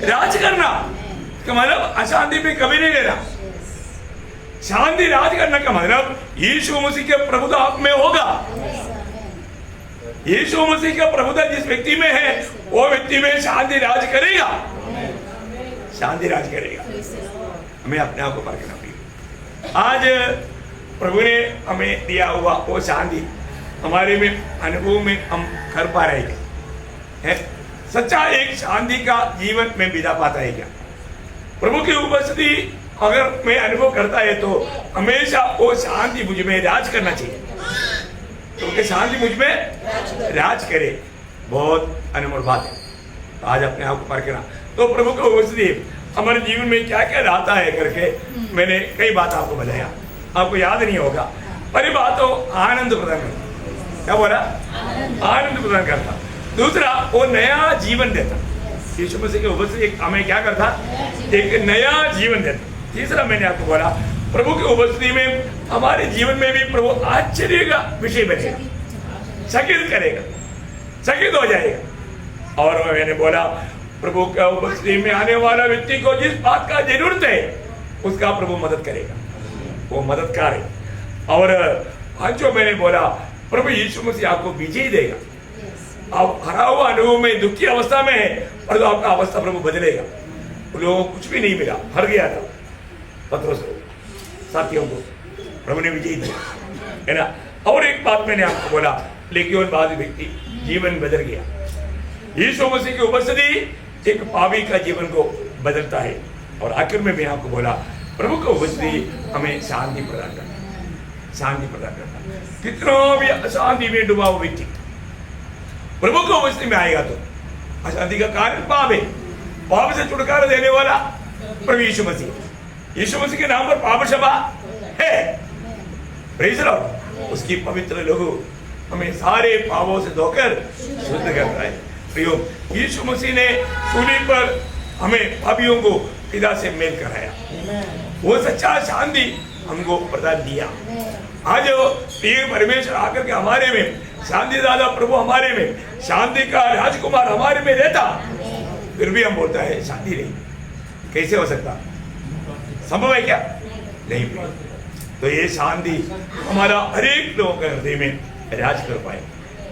राज्य करना। मतलब अशांति में कभी नहीं रहना। शांति राज करने का मतलब यीशु मसीह के प्रभुता आप में होगा। यीशु मसीह का प्रभुता जिस व्यक्ति में है वो व्यक्ति में शांति राज करेगा, शांति राज करेगा। हमें अपने आप को परखना पड़ेगा। आज प्रभु ने हमें दिया हुआ वो शांति हमारे में अनुभव में हम कर पा रहे हैं? सच्चा एक शांति का जीवन में बिता पाता है क्या? प्रभु की उपस्थिति अगर मैं अनुभव करता है तो हमेशा वो शांति मुझ में राज करना चाहिए, क्योंकि शांति मुझ में राज करे। बहुत अनमोल बात है। आज अपने आप को परखना। तो प्रभु की उपस्थिति हमारे जीवन में क्या क्या रहता है करके मैंने कई बात आपको बताया, आपको याद नहीं होगा, पर ये बात तो आनंद प्रदान करता। क्या बोला? आनंद प्रदान करता। दूसरा, वो नया जीवन देता। यीशु मसीह की उपस्थिति हमें क्या करता? एक नया जीवन देता। तीसरा, मैंने आपको बोला प्रभु की उपस्थिति में हमारे जीवन में भी प्रभु आश्चर्य का विषय बनेगा, चकित करेगा, चकित हो जाएगा। और मैंने बोला प्रभु का उपस्थिति में आने वाला व्यक्ति को जिस बात का जरूरत है उसका प्रभु मदद करेगा, वो मददगार है। और आज जो मैंने बोला प्रभु यीशु मसीह आपको विजय देगा। आप हरा हुआ अनुभव में दुखी अवस्था में है और तो आपका अवस्था प्रभु बदलेगा। लोगों को कुछ भी नहीं मिला, हर गया था पत्रोस को, साथियों को प्रभु ने विजय दिया, है ना। और एक बात मैंने आपको बोला, लेकिन बाद व्यक्ति जीवन बदल गया। यीशु मसीह की उपस्थिति एक पापी का जीवन को बदलता है। और आखिर में मैं आपको बोला प्रभु की उपस्थिति हमें शांति प्रदान करता है, शांति प्रदान करता है। कितना भी अशांति में डूबा हुआ व्यक्ति प्रभु की उपस्थिति में आएगा तो अशांति का कारण पाप है। पाप से छुटकारा देने वाला प्रभु यीशु मसीह। यीशु मसीह के नाम पर पाप क्षमा है। Praise the Lord. उसकी पवित्र लहू हमें सारे पापों से धोकर शुद्ध करता है। प्रियो, यीशु मसीह ने सूली पर हमें पापियों को पिता से मेल कराया। वो सच्चा शांति हमको प्रदान किया। आज प्रिय परमेश्वर आकर के हमारे में, शांति दादा प्रभु हमारे में, शांति का राजकुमार हमारे में रहता, फिर भी हम बोलता है शांति नहीं। कैसे हो सकता? संभव है क्या? नहीं। तो ये शांति हमारा हर एक लोगों के हृदय में राज कर पाए,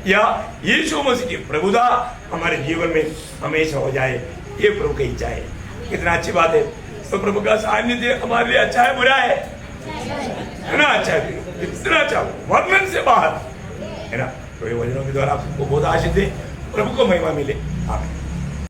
या यीशु मसीह की प्रभुता हमारे जीवन में हमेशा हो जाए, ये प्रभु की इच्छा है। कितना अच्छी बात है। तो प्रभु का सानिध्य हमारे लिए अच्छा है, बुरा है? है ना? अच्छा है, इतना अच्छा, वर्णन से बाहर है ना। तो ये वचनों के द्वारा आपको बहुत आशीष दे, प्रभु को महिमा मिले।